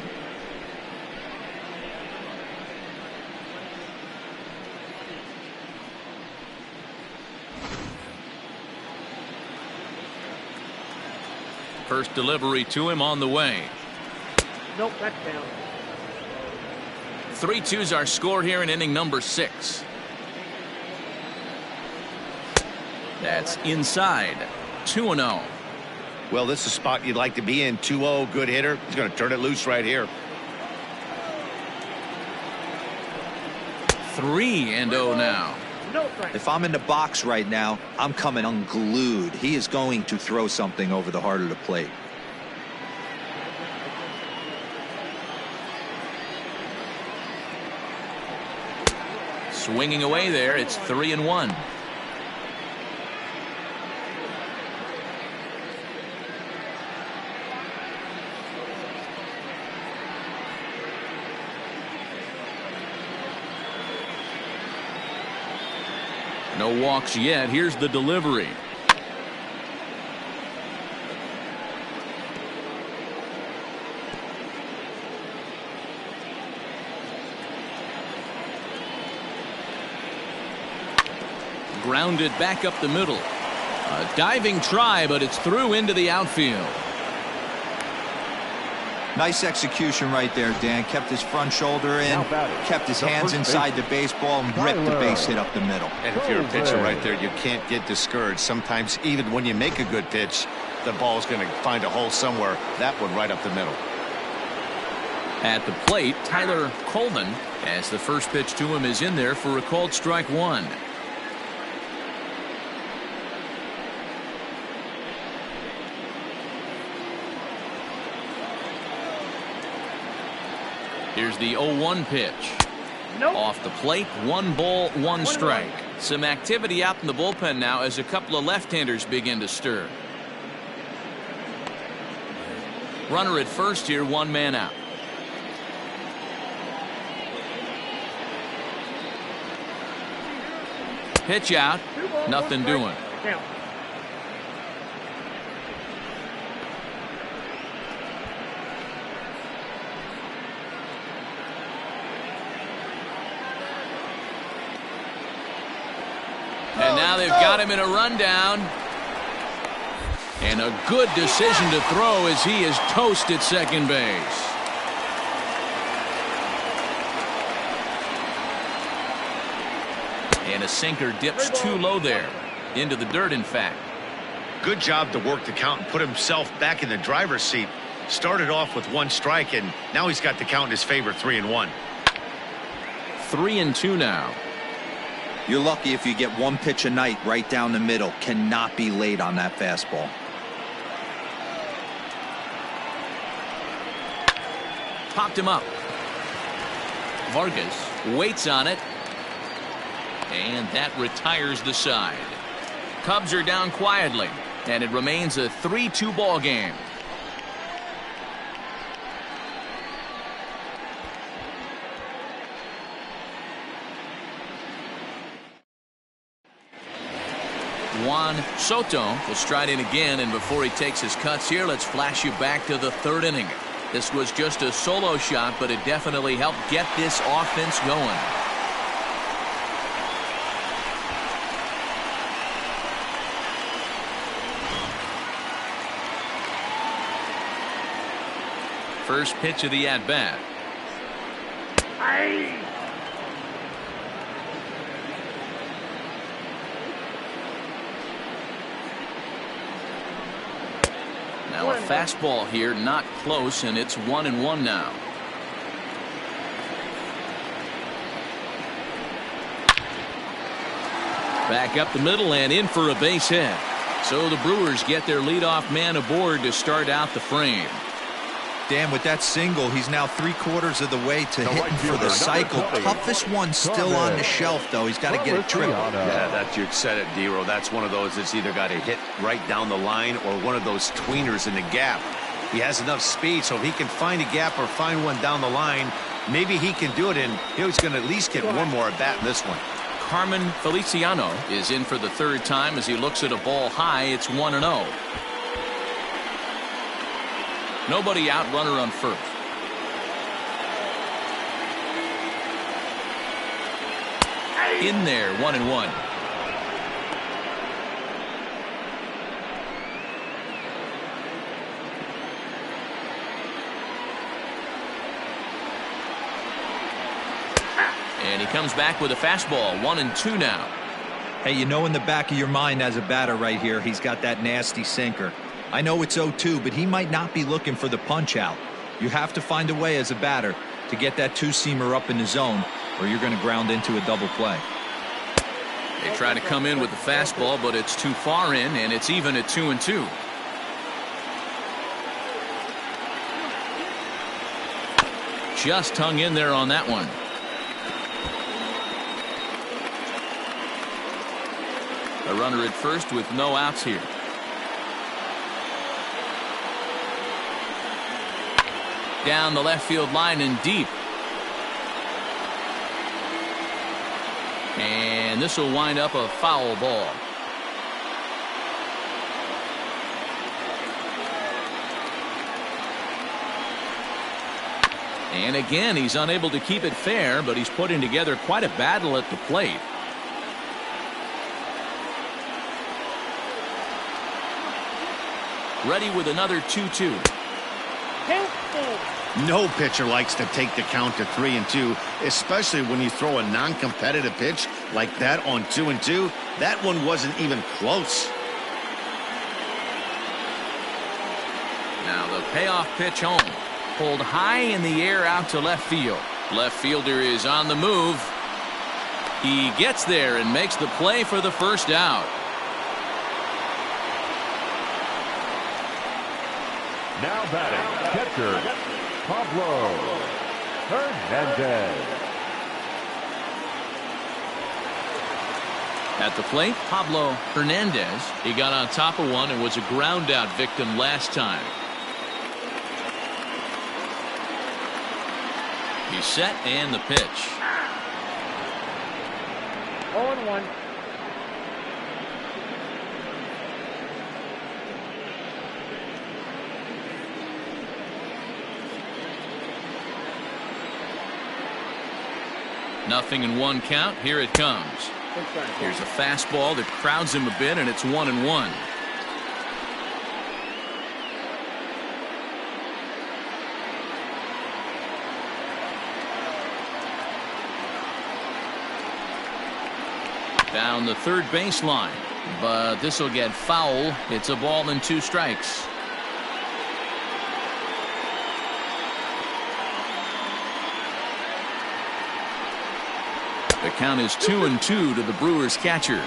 First delivery to him on the way. Nope, that's down. 3-2's our score here in inning number 6. That's inside. 2-0. Well, this is a spot you'd like to be in. 2-0, good hitter. He's going to turn it loose right here. 3-0 now. No strike. If I'm in the box right now, I'm coming unglued. He is going to throw something over the heart of the plate. Swinging away there, it's 3-1. No walks yet. Here's the delivery. Grounded back up the middle. A diving try, but it's through into the outfield. Nice execution right there, Dan. Kept his front shoulder in, kept his hands inside the baseball, and ripped the base hit up the middle. And if you're a pitcher right there, you can't get discouraged. Sometimes even when you make a good pitch, the ball's going to find a hole somewhere. That one right up the middle. At the plate, Tyler Colvin, as the first pitch to him is in there for a called strike one. Here's the 0-1 pitch. Nope. Off the plate, 1 ball, 1 strike. Some activity out in the bullpen now as a couple of left-handers begin to stir. Runner at first here, 1 man out. Pitch out, nothing doing. Count. And now they've got him in a rundown. And a good decision to throw as he is toast at second base. And a sinker dips too low there. Into the dirt, in fact. Good job to work the count and put himself back in the driver's seat. Started off with 1 strike, and now he's got the count in his favor, 3-1. 3-2 now. You're lucky if you get 1 pitch a night right down the middle. Cannot be late on that fastball. Popped him up. Vargas waits on it. And that retires the side. Cubs are down quietly, and it remains a 3-2 ball game. Juan Soto will stride in again, and before he takes his cuts here, let's flash you back to the 3rd inning. This was just a solo shot, but it definitely helped get this offense going. First pitch of the at-bat. Now a fastball here, not close, and it's 1-1 now. Back up the middle and in for a base hit. So the Brewers get their leadoff man aboard to start out the frame. Dan, with that single, he's now 3/4 of the way to hitting for the cycle. Toughest one still on the shelf, though. He's got to get it triple. Yeah, that you said it, Dero. That's one of those that's either got to hit right down the line or one of those tweeners in the gap. He has enough speed, so if he can find a gap or find one down the line, maybe he can do it, and he's going to at least get one more at bat in this one. Carmen Feliciano is in for the 3rd time as he looks at a ball high. It's 1-0. Nobody out, runner on first. In there, 1-1. And he comes back with a fastball, 1-2 now. Hey, you know in the back of your mind as a batter right here, he's got that nasty sinker. I know it's 0-2, but he might not be looking for the punch out. You have to find a way as a batter to get that 2-seamer up in the zone. or you're going to ground into a double play. They try to come in with the fastball, but it's too far in, and it's even at 2-2. Just hung in there on that one. A runner at first with no outs here. Down the left field line and deep. And this will wind up a foul ball. And again, he's unable to keep it fair, but he's putting together quite a battle at the plate. Ready with another 2-2. No pitcher likes to take the count to 3-2, especially when you throw a non-competitive pitch like that on 2-2. That one wasn't even close. Now the payoff pitch home. Pulled high in the air out to left field. Left fielder is on the move. He gets there and makes the play for the first out. Now batting, catcher, Pablo Hernandez. At the plate, Pablo Hernandez. He got on top of one and was a ground out victim last time. He's set and the pitch. 0-1. Nothing in one count. Here it comes. Here's a fastball that crowds him a bit, and it's 1-1. Down the third baseline, but this will get foul. It's a ball and 2 strikes. The count is 2-2 to the Brewers catcher.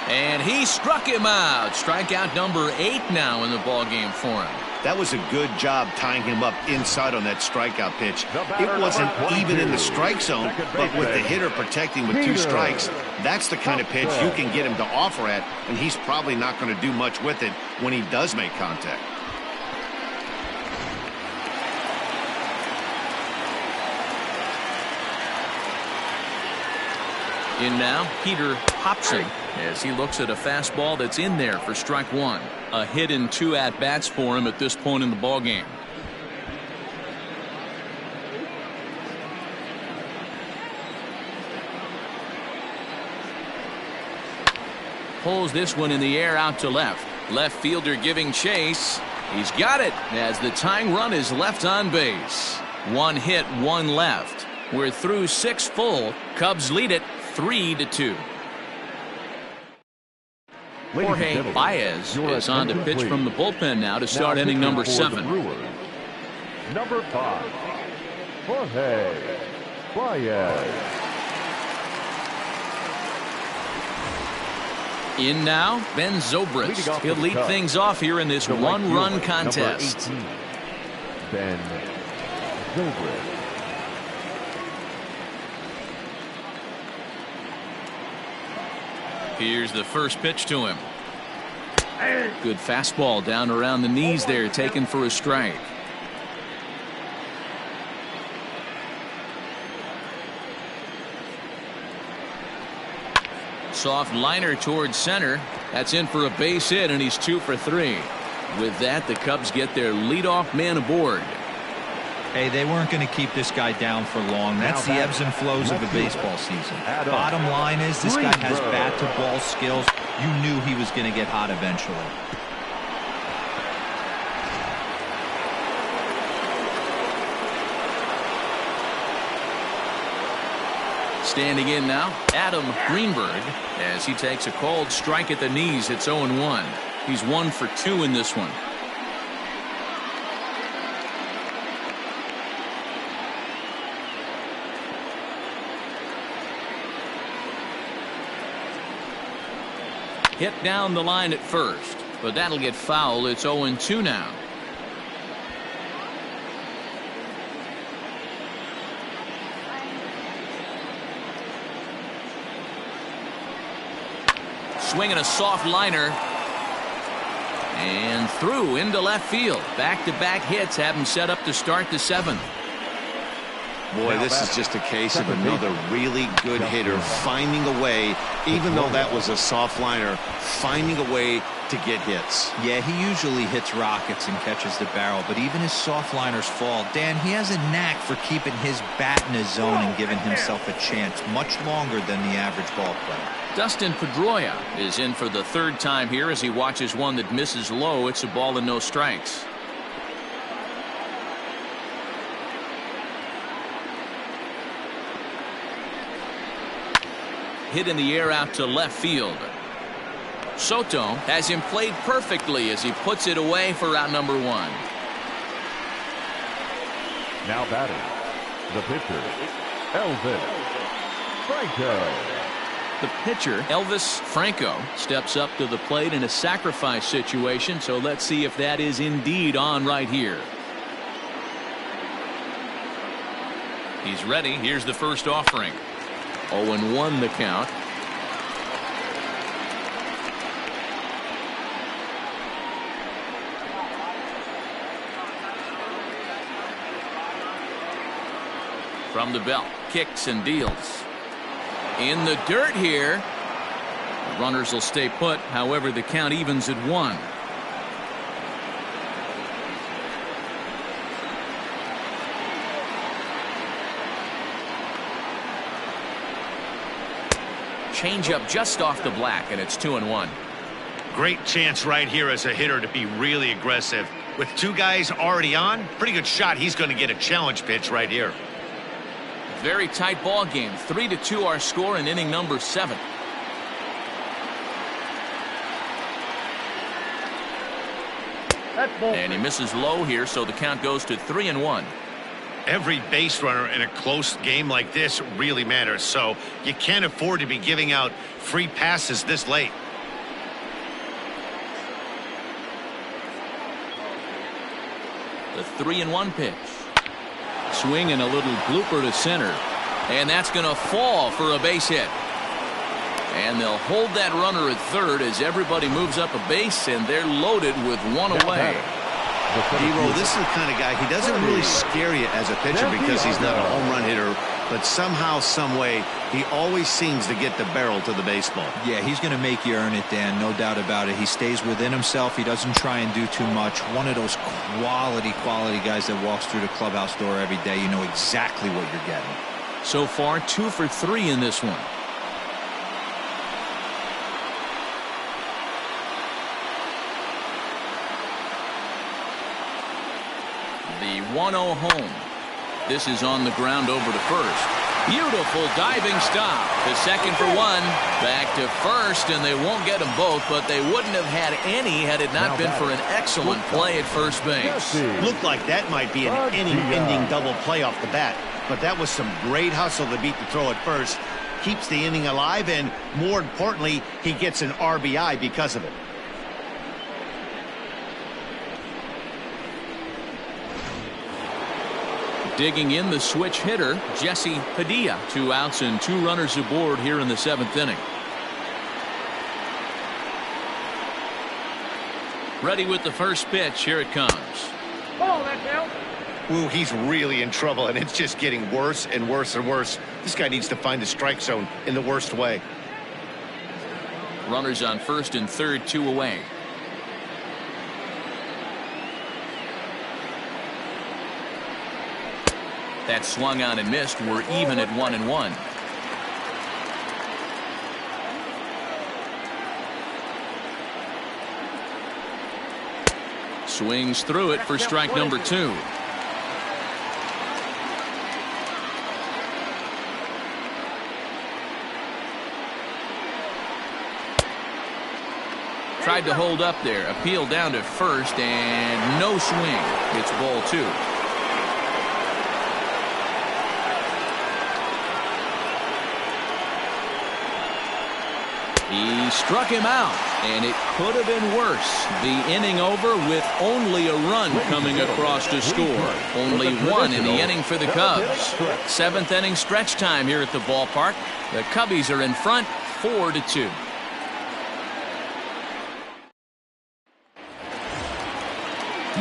And he struck him out. Strikeout number 8 now in the ballgame for him. That was a good job tying him up inside on that strikeout pitch. It wasn't even in the strike zone, but with the hitter protecting with 2 strikes, that's the kind of pitch you can get him to offer at, and he's probably not going to do much with it when he does make contact. In now, Peter Hobson, as he looks at a fastball that's in there for strike 1. A hit in 2 at-bats for him at this point in the ballgame. Pulls this one in the air out to left. Left fielder giving chase. He's got it as the tying run is left on base. 1 hit, 1 left. We're through 6 full. Cubs lead it 3-2. Jorge Baez is on to pitch from the bullpen now to start inning number 7. Number 5, Jorge Baez. In now, Ben Zobrist. He'll lead things off here in this one-run contest. Number 18, Ben Zobrist. Here's the first pitch to him. Good fastball down around the knees there, taken for a strike. Soft liner towards center. That's in for a base hit, and he's 2 for 3. With that, the Cubs get their leadoff man aboard. Hey, they weren't going to keep this guy down for long. That's the ebbs and flows of a baseball season. Bottom line is this guy has bat-to-ball skills. You knew he was going to get hot eventually. Standing in now, Adam Greenberg, as he takes a called strike at the knees. It's 0-1. He's 1 for 2 in this one. Hit down the line at first, but that'll get foul. It's 0-2 now. Swinging a soft liner. And through into left field. Back-to-back hits have him set up to start the 7th. Boy, this is just a case of another really good hitter finding a way, even though that was a soft liner, finding a way to get hits. Yeah, he usually hits rockets and catches the barrel, but even his soft liners fall. Dan, he has a knack for keeping his bat in his zone and giving himself a chance much longer than the average ball player. Dustin Pedroia is in for the 3rd time here as he watches one that misses low. It's a ball and no strikes. Hit in the air out to left field. Soto has him played perfectly as he puts it away for out number 1. Now batting, the pitcher, Elvis Franco. The pitcher, Elvis Franco, steps up to the plate in a sacrifice situation, so let's see if that is indeed on right here. He's ready. Here's the first offering. 0-1 the count. From the belt, kicks and deals. In the dirt here. The runners will stay put. However, the count evens at 1. Changeup just off the black, and it's 2-1. Great chance right here as a hitter to be really aggressive. With 2 guys already on, pretty good shot. He's going to get a challenge pitch right here. Very tight ball game. 3-2 our score in inning number 7. And he misses low here, so the count goes to 3-1. Every base runner in a close game like this really matters, so you can't afford to be giving out free passes this late. The 3-1 pitch. Swing and a little blooper to center. And that's going to fall for a base hit. And they'll hold that runner at 3rd as everybody moves up a base, and they're loaded with 1 away. D-Roll, this is the kind of guy, he doesn't really scare you as a pitcher because he's not a home run hitter, but somehow, some way, he always seems to get the barrel to the baseball. Yeah, he's going to make you earn it, Dan, no doubt about it. He stays within himself. He doesn't try and do too much. One of those quality guys that walks through the clubhouse door every day. You know exactly what you're getting. So far, 2 for 3 in this one. The 1-0 home. This is on the ground over to first. Beautiful diving stop to second for 1. Back to first, and they won't get them both, but they wouldn't have had any had it not been for an excellent play at first base. Looked like that might be an inning-ending double play off the bat, but that was some great hustle to beat the throw at first. Keeps the inning alive, and more importantly, he gets an RBI because of it. Digging in the switch hitter, Jesse Padilla. 2 outs and 2 runners aboard here in the 7th inning. Ready with the first pitch. Here it comes. Ball, that count. Ooh, he's really in trouble, and it's just getting worse and worse and worse. This guy needs to find the strike zone in the worst way. Runners on first and third, 2 away. That swung on and missed. We're even at 1-1. Swings through it for strike number 2. Tried to hold up there. Appeal down to first, and no swing. It's ball 2. He struck him out, and it could have been worse. The inning over with only a run coming across to score. Only one in the inning for the Cubs. 7th inning stretch time here at the ballpark. The Cubbies are in front 4-2.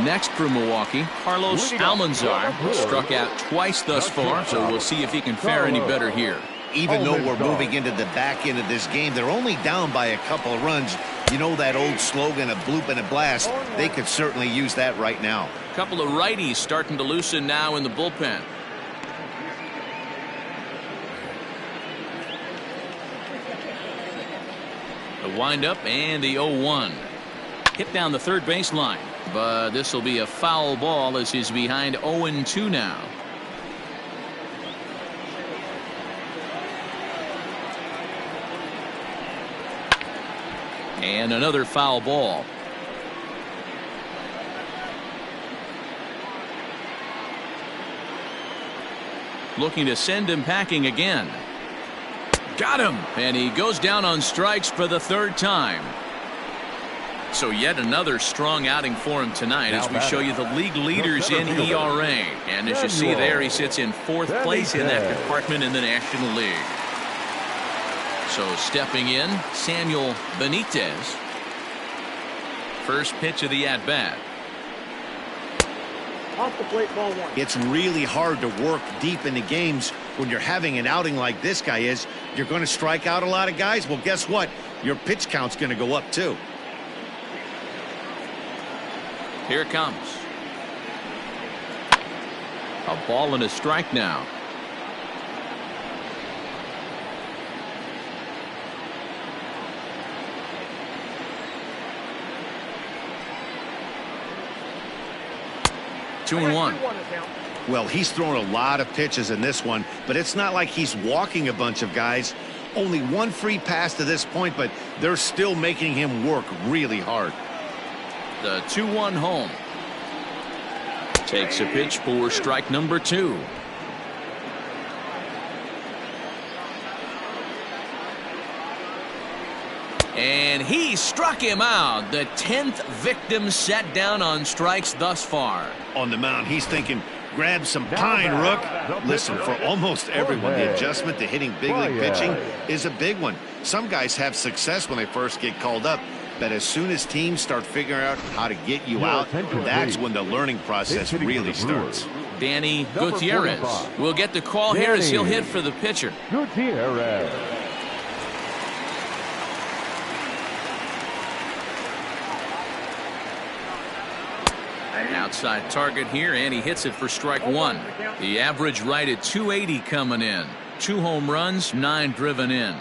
Next for Milwaukee, Carlos Almanzar struck out twice thus far, so we'll see if he can fare any better here. Even though we're moving into the back end of this game, they're only down by a couple of runs. You know that old slogan, a bloop and a blast. They could certainly use that right now. A couple of righties starting to loosen now in the bullpen. The windup and the 0-1. Hit down the third baseline, but this will be a foul ball as he's behind 0-2 now. And another foul ball. Looking to send him packing again. Got him, and he goes down on strikes for the 3rd time. So yet another strong outing for him tonight as we show you the league leaders in ERA. And as you see there, he sits in 4th place in that department in the National League. So stepping in, Samuel Benitez. First pitch of the at-bat. Off the plate, ball 1. It's really hard to work deep into games when you're having an outing like this guy is. You're going to strike out a lot of guys. Well, guess what? Your pitch count's going to go up too. Here it comes. A ball and a strike now. Two and 1. Well, he's thrown a lot of pitches in this one, but it's not like he's walking a bunch of guys. Only one free pass to this point, but they're still making him work really hard. The 2-1 home. Takes a pitch for strike number 2. And he struck him out. The 10th victim set down on strikes thus far. On the mound, he's thinking, grab some pine, Rook. Listen, for almost everyone, the adjustment to hitting big league pitching is a big one. Some guys have success when they first get called up, but as soon as teams start figuring out how to get you out, that's when the learning process really starts. Danny Gutierrez will get the call here as he'll hit for the pitcher. Gutierrez. Outside target here, and he hits it for strike 1. The average right at 280 coming in. 2 home runs, 9 driven in.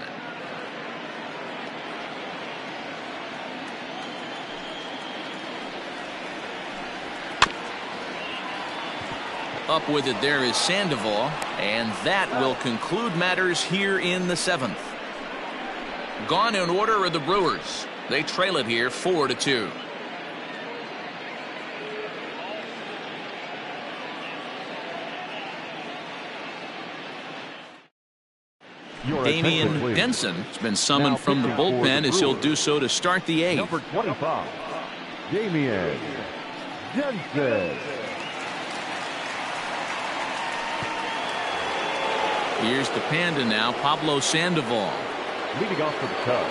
Up with it there is Sandoval, and that will conclude matters here in the 7th. Gone in order are the Brewers. They trail it here 4-2. Damian Denson has been summoned from the bullpen as he'll do so to start the 8th. Number 25, Damian Denson. Here's the Panda now, Pablo Sandoval. Leading off for the Cubs,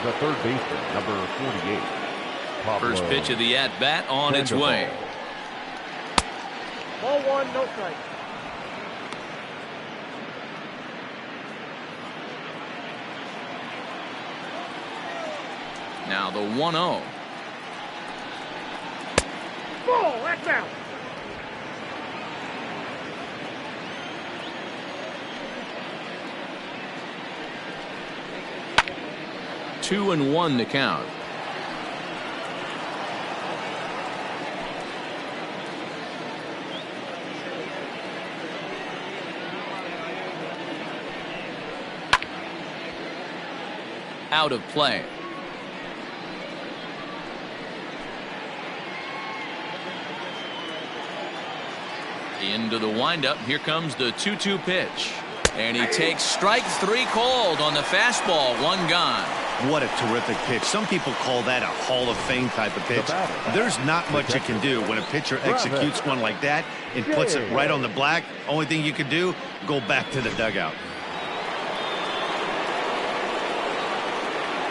the 3rd baseman, number 48. Pablo First pitch of the at-bat on its way. Ball 1, no strike. Now the 1-0. Ball, that's out. Two and 1 to count. Out of play. Into the windup. Here comes the 2-2 pitch. And he takes strike 3 called on the fastball. 1 gone. What a terrific pitch. Some people call that a Hall of Fame type of pitch. There's not much you can do when a pitcher executes one like that and puts it right on the black. Only thing you can do, go back to the dugout.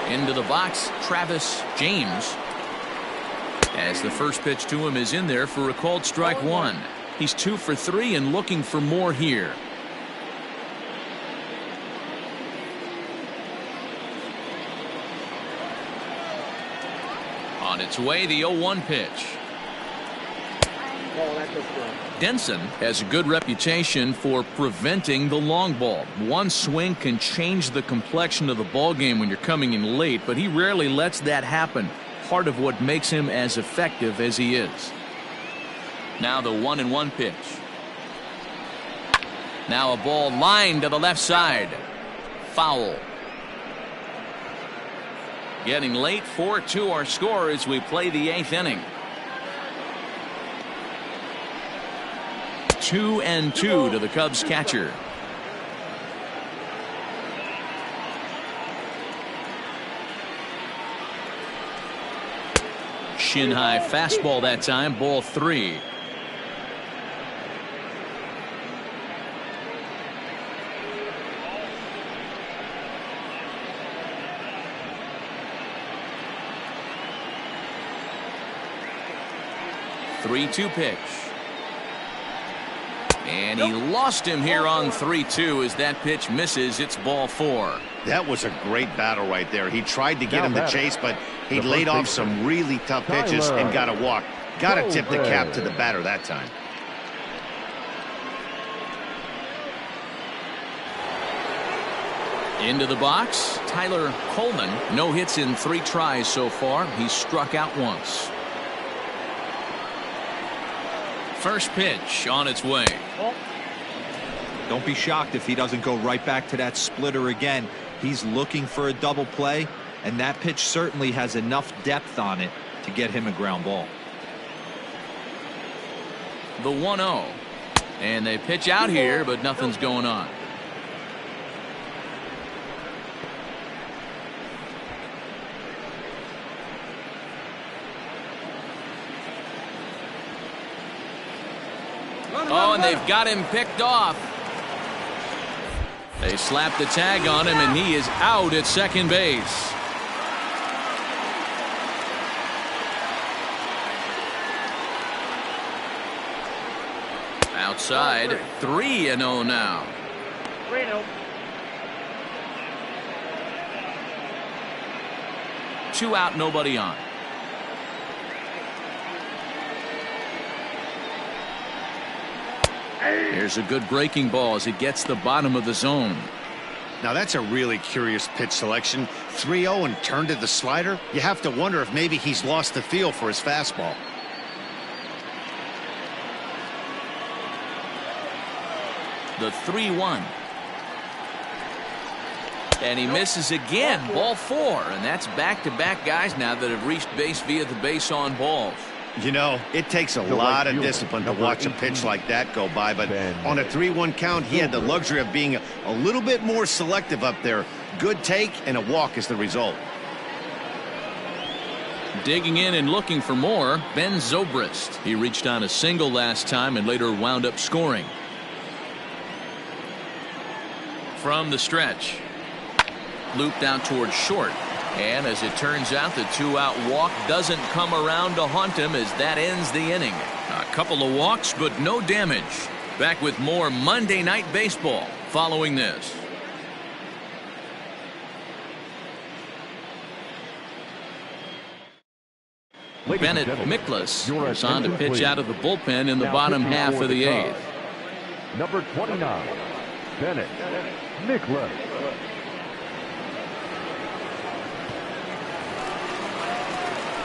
Into the box, Travis James. As the first pitch to him is in there for a called strike 1. He's 2 for 3 and looking for more here. On its way, the 0-1 pitch. Denson has a good reputation for preventing the long ball. One swing can change the complexion of the ball game when you're coming in late, but he rarely lets that happen. Part of what makes him as effective as he is. Now the 1-1 pitch. Now a ball lined to the left side. Foul. Getting late, 4-2 our score as we play the 8th inning. 2-2 to the Cubs catcher. Shin high fastball that time, ball 3. Three-two pitch. And he lost him here on 3-2 as that pitch misses. It's ball 4. That was a great battle right there. He tried to get him to chase, but he laid off some really tough pitches and got a walk. Got to tip the cap to the batter that time. Into the box, Tyler Coleman. No hits in 3 tries so far. He's struck out once. First pitch on its way. Don't be shocked if he doesn't go right back to that splitter again. He's looking for a double play, and that pitch certainly has enough depth on it to get him a ground ball. The 1-0. And they pitch out here, but nothing's going on. Oh, and they've got him picked off. They slap the tag on him, and he is out at second base. Outside, 3-0 now. 3-0. 2 out, nobody on. Here's a good breaking ball as it gets the bottom of the zone. Now that's a really curious pitch selection. 3-0 and turned to the slider. You have to wonder if maybe he's lost the feel for his fastball. The 3-1. And he misses again. Ball 4. And that's back-to-back guys now that have reached base via the base on balls. You know, it takes a lot of discipline to watch a pitch like that go by, but on a 3-1 count, he had the luxury of being a little bit more selective up there. Good take and a walk is the result. Digging in and looking for more, Ben Zobrist. He reached on a single last time and later wound up scoring. From the stretch. Looped out towards short. And as it turns out, the 2-out walk doesn't come around to haunt him as that ends the inning. A couple of walks, but no damage. Back with more Monday Night Baseball following this. Bennett Miklas is on to pitch out of the bullpen in the bottom half of the 8th. Number 29, Bennett Miklas.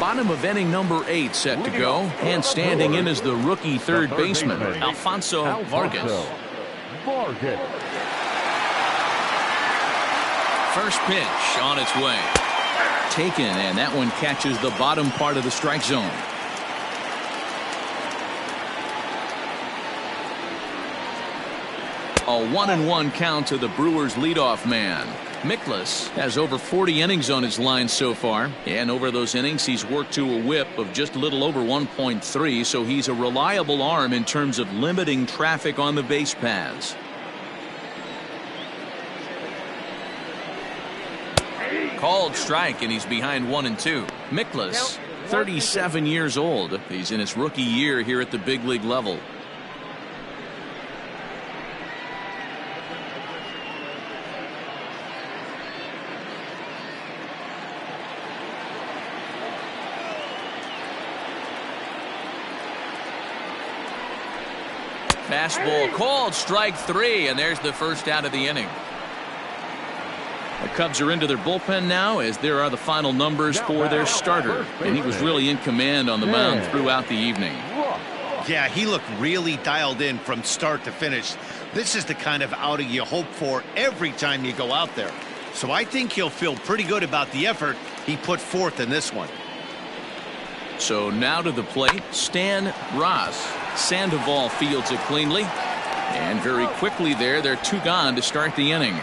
Bottom of inning number 8 set to go, and standing in is the rookie third baseman, Alfonso Vargas. First pitch on its way. Taken, and that one catches the bottom part of the strike zone. A 1-1 count to the Brewers leadoff man. Miklas has over 40 innings on his line so far, and over those innings he's worked to a whip of just a little over 1.3, so he's a reliable arm in terms of limiting traffic on the base paths. Called strike, and he's behind 1-2. Miklas, 37 years old. He's in his rookie year here at the big league level. Fastball called, strike 3, and there's the first out of the inning. The Cubs are into their bullpen now, as there are the final numbers for their starter, and he was really in command on the mound throughout the evening. Yeah, he looked really dialed in from start to finish. This is the kind of outing you hope for every time you go out there. So I think he'll feel pretty good about the effort he put forth in this one. So now to the plate, Stan Ross. Sandoval fields it cleanly, and very quickly they're 2 gone to start the inning.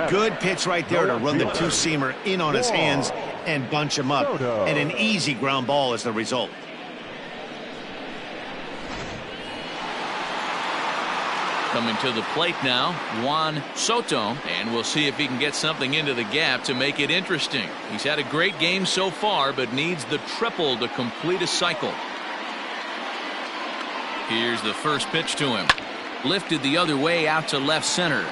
Good pitch right there to run the 2-seamer in on his hands and bunch him up, and an easy ground ball as the result. Coming to the plate now, Juan Soto, and we'll see if he can get something into the gap to make it interesting. He's had a great game so far, but needs the triple to complete a cycle. Here's the first pitch to him. Lifted the other way out to left center.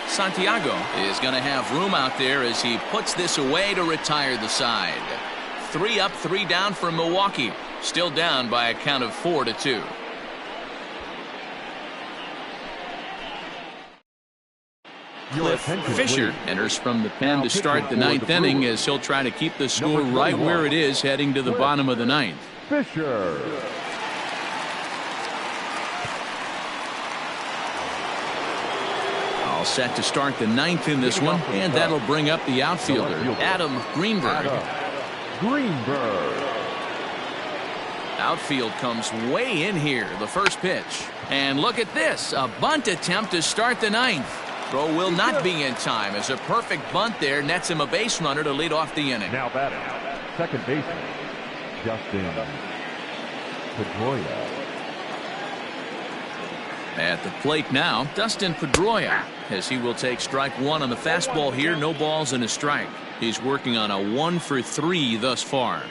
Santiago is going to have room out there as he puts this away to retire the side. 3 up, 3 down for Milwaukee. Still down by a count of 4-2. Cliff Fisher enters from the pen to start the 9th inning, as he'll try to keep the score right where it is heading to the bottom of the 9th. Fisher. All set to start the 9th in this one, and that'll bring up the outfielder, Adam Greenberg. Outfield comes way in here. The first pitch. And look at this. A bunt attempt to start the 9th. Throw will not be in time, as a perfect bunt there nets him a base runner to lead off the inning. Now batting, second baseman, Justin Pedroia. At the plate now, Dustin Pedroia, as he will take strike 1 on the fastball here. No balls and a strike. He's working on a 1 for 3 thus far.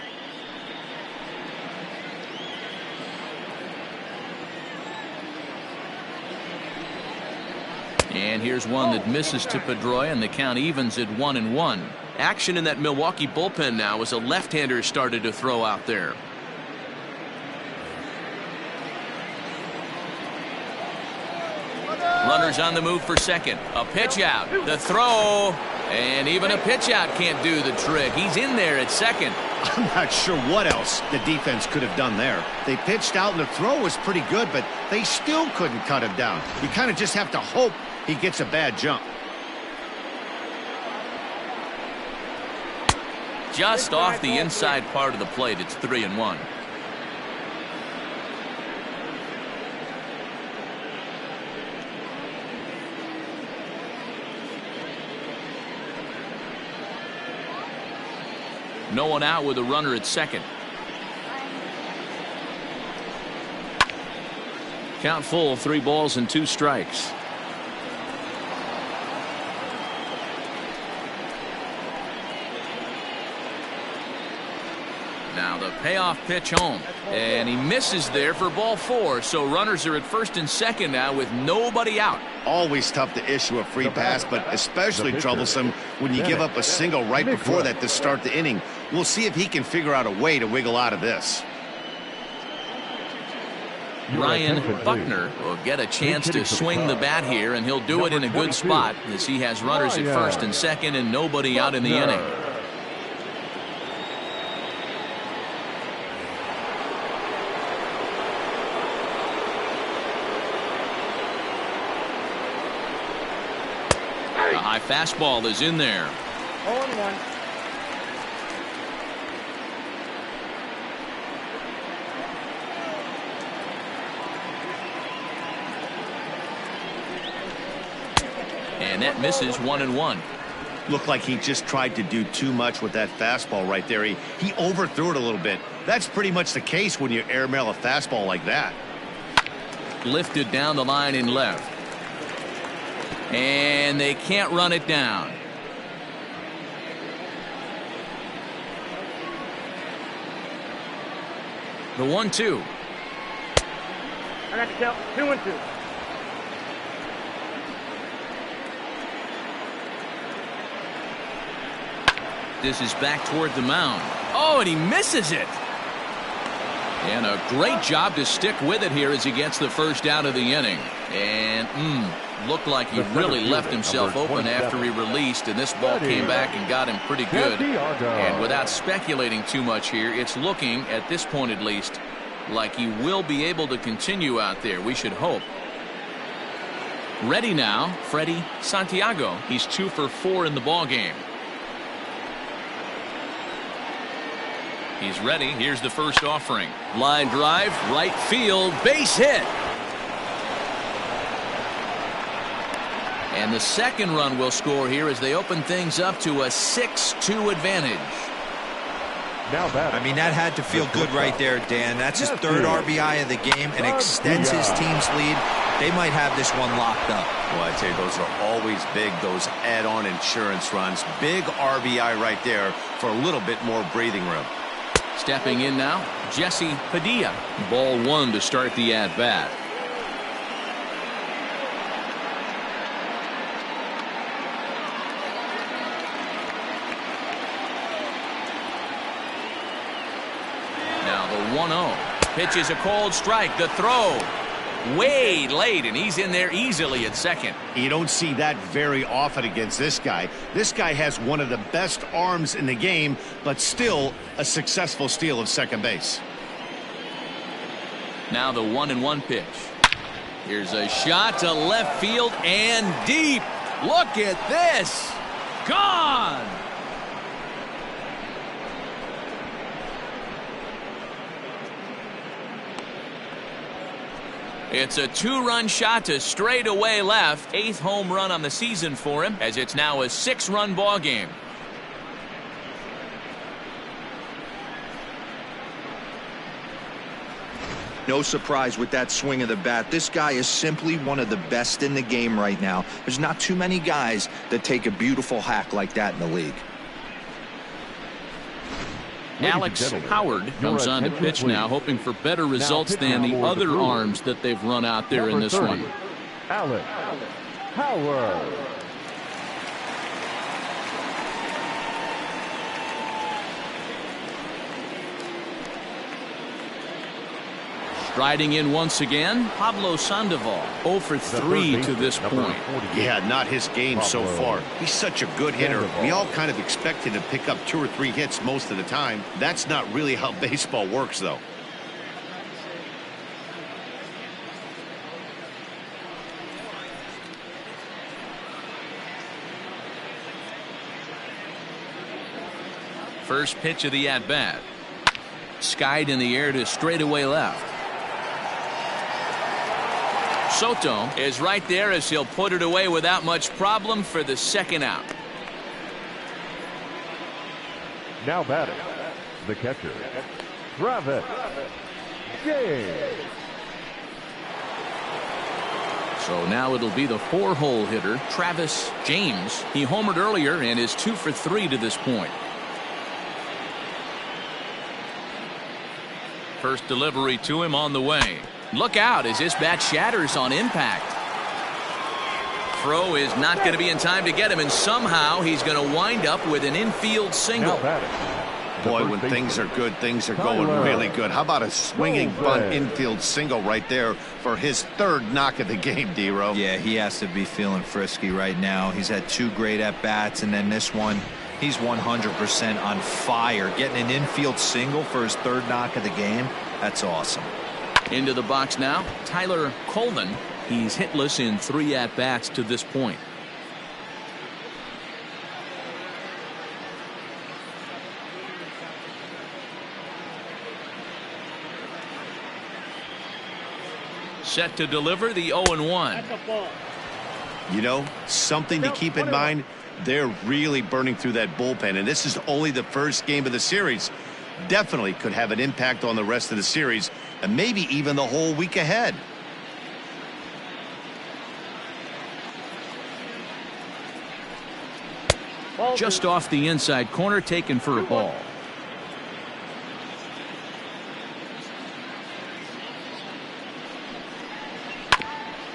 And here's one that misses to Pedroia, and the count evens at 1-1. Action in that Milwaukee bullpen now as a left-hander started to throw out there. Runners on the move for second. A pitch out. The throw. And even a pitch out can't do the trick. He's in there at second. I'm not sure what else the defense could have done there. They pitched out and the throw was pretty good, but they still couldn't cut him down. You kind of just have to hope he gets a bad jump. Just off the inside part of the plate. It's 3-1. No one out with a runner at second. Count full, 3 balls and 2 strikes. Now the payoff pitch home, and he misses there for ball 4. So runners are at first and second now with nobody out. Always tough to issue a free pass, but especially troublesome when you give up a single right before that to start the inning. We'll see if he can figure out a way to wiggle out of this. Ryan Buckner will get a chance to swing the bat here, and he'll do it in a good spot as he has runners at first and second and nobody out in the inning. A high fastball is in there. 0-1. And that misses 1-1. Looked like he just tried to do too much with that fastball right there. He overthrew it a little bit. That's pretty much the case when you airmail a fastball like that. Lifted down the line in left. And they can't run it down. The 1-2. I got to count 2-2. This is back toward the mound. Oh, and he misses it. And a great job to stick with it here as he gets the first out of the inning. And looked like he really left himself open after he released, and this ball came back and got him pretty good. And without speculating too much here, it's looking, at this point at least, like he will be able to continue out there. We should hope. Ready now, Freddie Santiago. He's 2 for 4 in the ball game. He's ready. Here's the first offering. Line drive, right field, base hit. And the second run will score here as they open things up to a 6-2 advantage. I mean, that had to feel good right there, Dan. That's his third RBI of the game and extends his team's lead. They might have this one locked up. Well, I tell you, those are always big, those add-on insurance runs. Big RBI right there for a little bit more breathing room. Stepping in now, Jesse Padilla. Ball 1 to start the at-bat. Now the 1-0. Pitch is a cold strike. The throw way late, and he's in there easily at second. You don't see that very often against this guy. This guy has one of the best arms in the game, but still a successful steal of second base. Now the 1-1 pitch. Here's a shot to left field and deep. Look at this. Gone. It's a 2-run shot to straightaway left. 8th home run on the season for him, as it's now a 6-run ball game. No surprise with that swing of the bat. This guy is simply one of the best in the game right now. There's not too many guys that take a beautiful hack like that in the league. Alex Howard comes on to pitch now, hoping for better results than the other arms that they've run out there in this one. Alex Howard. Striding in once again, Pablo Sandoval, 0 for 3 to this point. Yeah, not his game so far. He's such a good hitter. We all kind of expect him to pick up 2 or 3 hits most of the time. That's not really how baseball works, though. First pitch of the at-bat. Skied in the air to straightaway left. Soto is right there as he'll put it away without much problem for the second out. Now batting, the catcher, Travis James. So now it'll be the 4-hole hitter, Travis James. He homered earlier and is 2 for 3 to this point. First delivery to him on the way. Look out as this bat shatters on impact. Throw is not going to be in time to get him, and somehow he's going to wind up with an infield single. Boy, when things are good, things are going really good. How about a swinging bunt infield single right there for his 3rd knock of the game, D-Row? Yeah, he has to be feeling frisky right now. He's had 2 great at-bats, and then this one, he's 100% on fire. Getting an infield single for his 3rd knock of the game, that's awesome. Into the box now, Tyler Colvin. He's hitless in 3 at-bats to this point. Set to deliver the 0-1. That's a ball. You know, something to keep in mind, they're really burning through that bullpen, and this is only the first game of the series. Definitely could have an impact on the rest of the series, and maybe even the whole week ahead. Just off the inside corner, taken for a ball.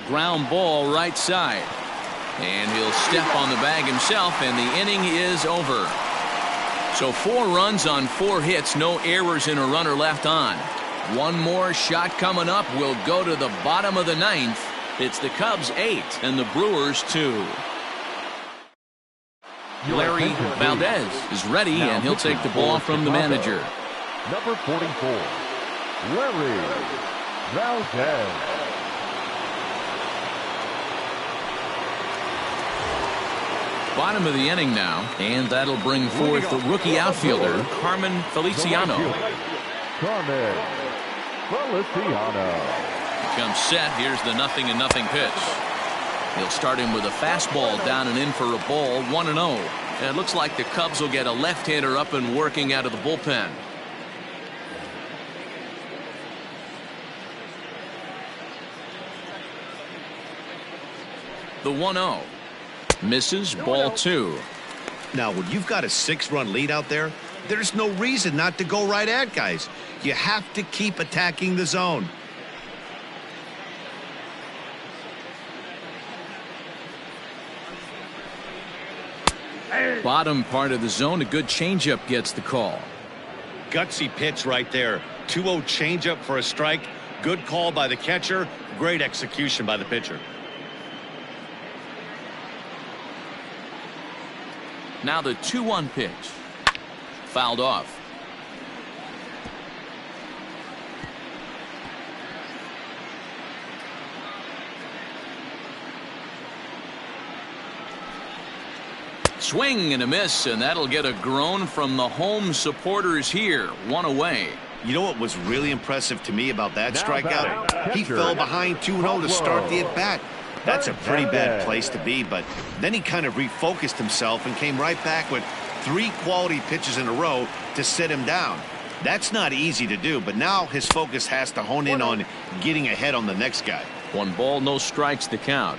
Ground ball right side. And he'll step on the bag himself, and the inning is over. So 4 runs on 4 hits, no errors and a runner left on. One more shot coming up will go to the bottom of the 9th. It's the Cubs 8 and the Brewers 2. Larry Valdez is ready, and he'll take the ball from the manager. Number 44, Larry Valdez. Bottom of the inning now, and that'll bring forth the rookie outfielder, Carmen Feliciano. Carmen Feliciano. Comes set. Here's the 0-0 pitch. He'll start him with a fastball down and in for a ball, 1-0. And it looks like the Cubs will get a left-hander up and working out of the bullpen. The 1-0. Misses, ball 2. Now, when you've got a 6-run lead out there, there's no reason not to go right at guys. You have to keep attacking the zone. Bottom part of the zone, a good changeup gets the call. Gutsy pitch right there. 2-0 changeup for a strike. Good call by the catcher. Great execution by the pitcher. Now the 2-1 pitch. Fouled off. Swing and a miss, and that'll get a groan from the home supporters here. 1 away. You know what was really impressive to me about that strikeout? He fell behind 2-0 to start the at-bat. That's a pretty bad place to be, but then he kind of refocused himself and came right back with 3 quality pitches in a row to sit him down. That's not easy to do, but now his focus has to hone in on getting ahead on the next guy. 1 ball, no strikes the count.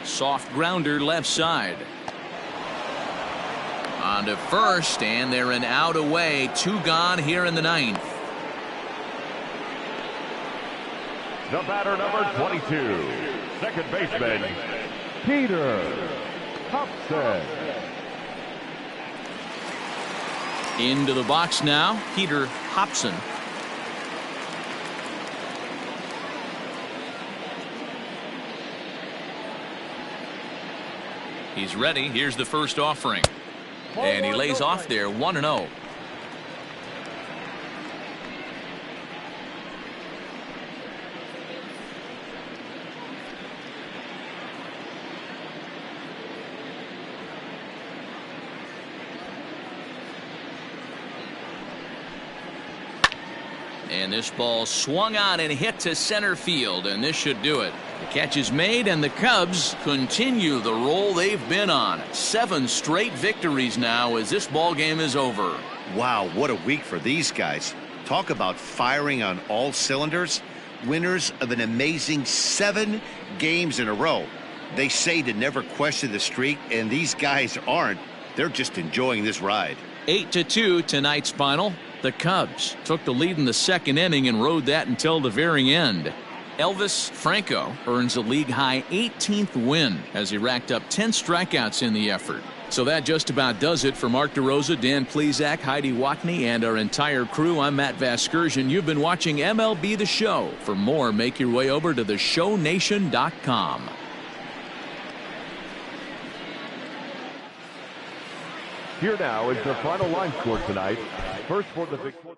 Soft grounder left side. On to first, and they're an out away. 2 gone here in the 9th. The batter, number 22, second baseman, Peter Hobson. Into the box now, Peter Hobson. He's ready. Here's the first offering. And he lays off there, 1-0. And this ball swung on and hit to center field, and this should do it. The catch is made, and the Cubs continue the roll they've been on. 7 straight victories now as this ball game is over. Wow, what a week for these guys. Talk about firing on all cylinders. Winners of an amazing 7 games in a row. They say to never question the streak, and these guys aren't. They're just enjoying this ride. 8-2 tonight's final. The Cubs took the lead in the 2nd inning and rode that until the very end. Elvis Franco earns a league-high 18th win as he racked up 10 strikeouts in the effort. So that just about does it for Mark DeRosa, Dan Plesac, Heidi Watney, and our entire crew. I'm Matt Vasgersian. You've been watching MLB The Show. For more, make your way over to theshownation.com. Here now is the final line score tonight. First for the victory.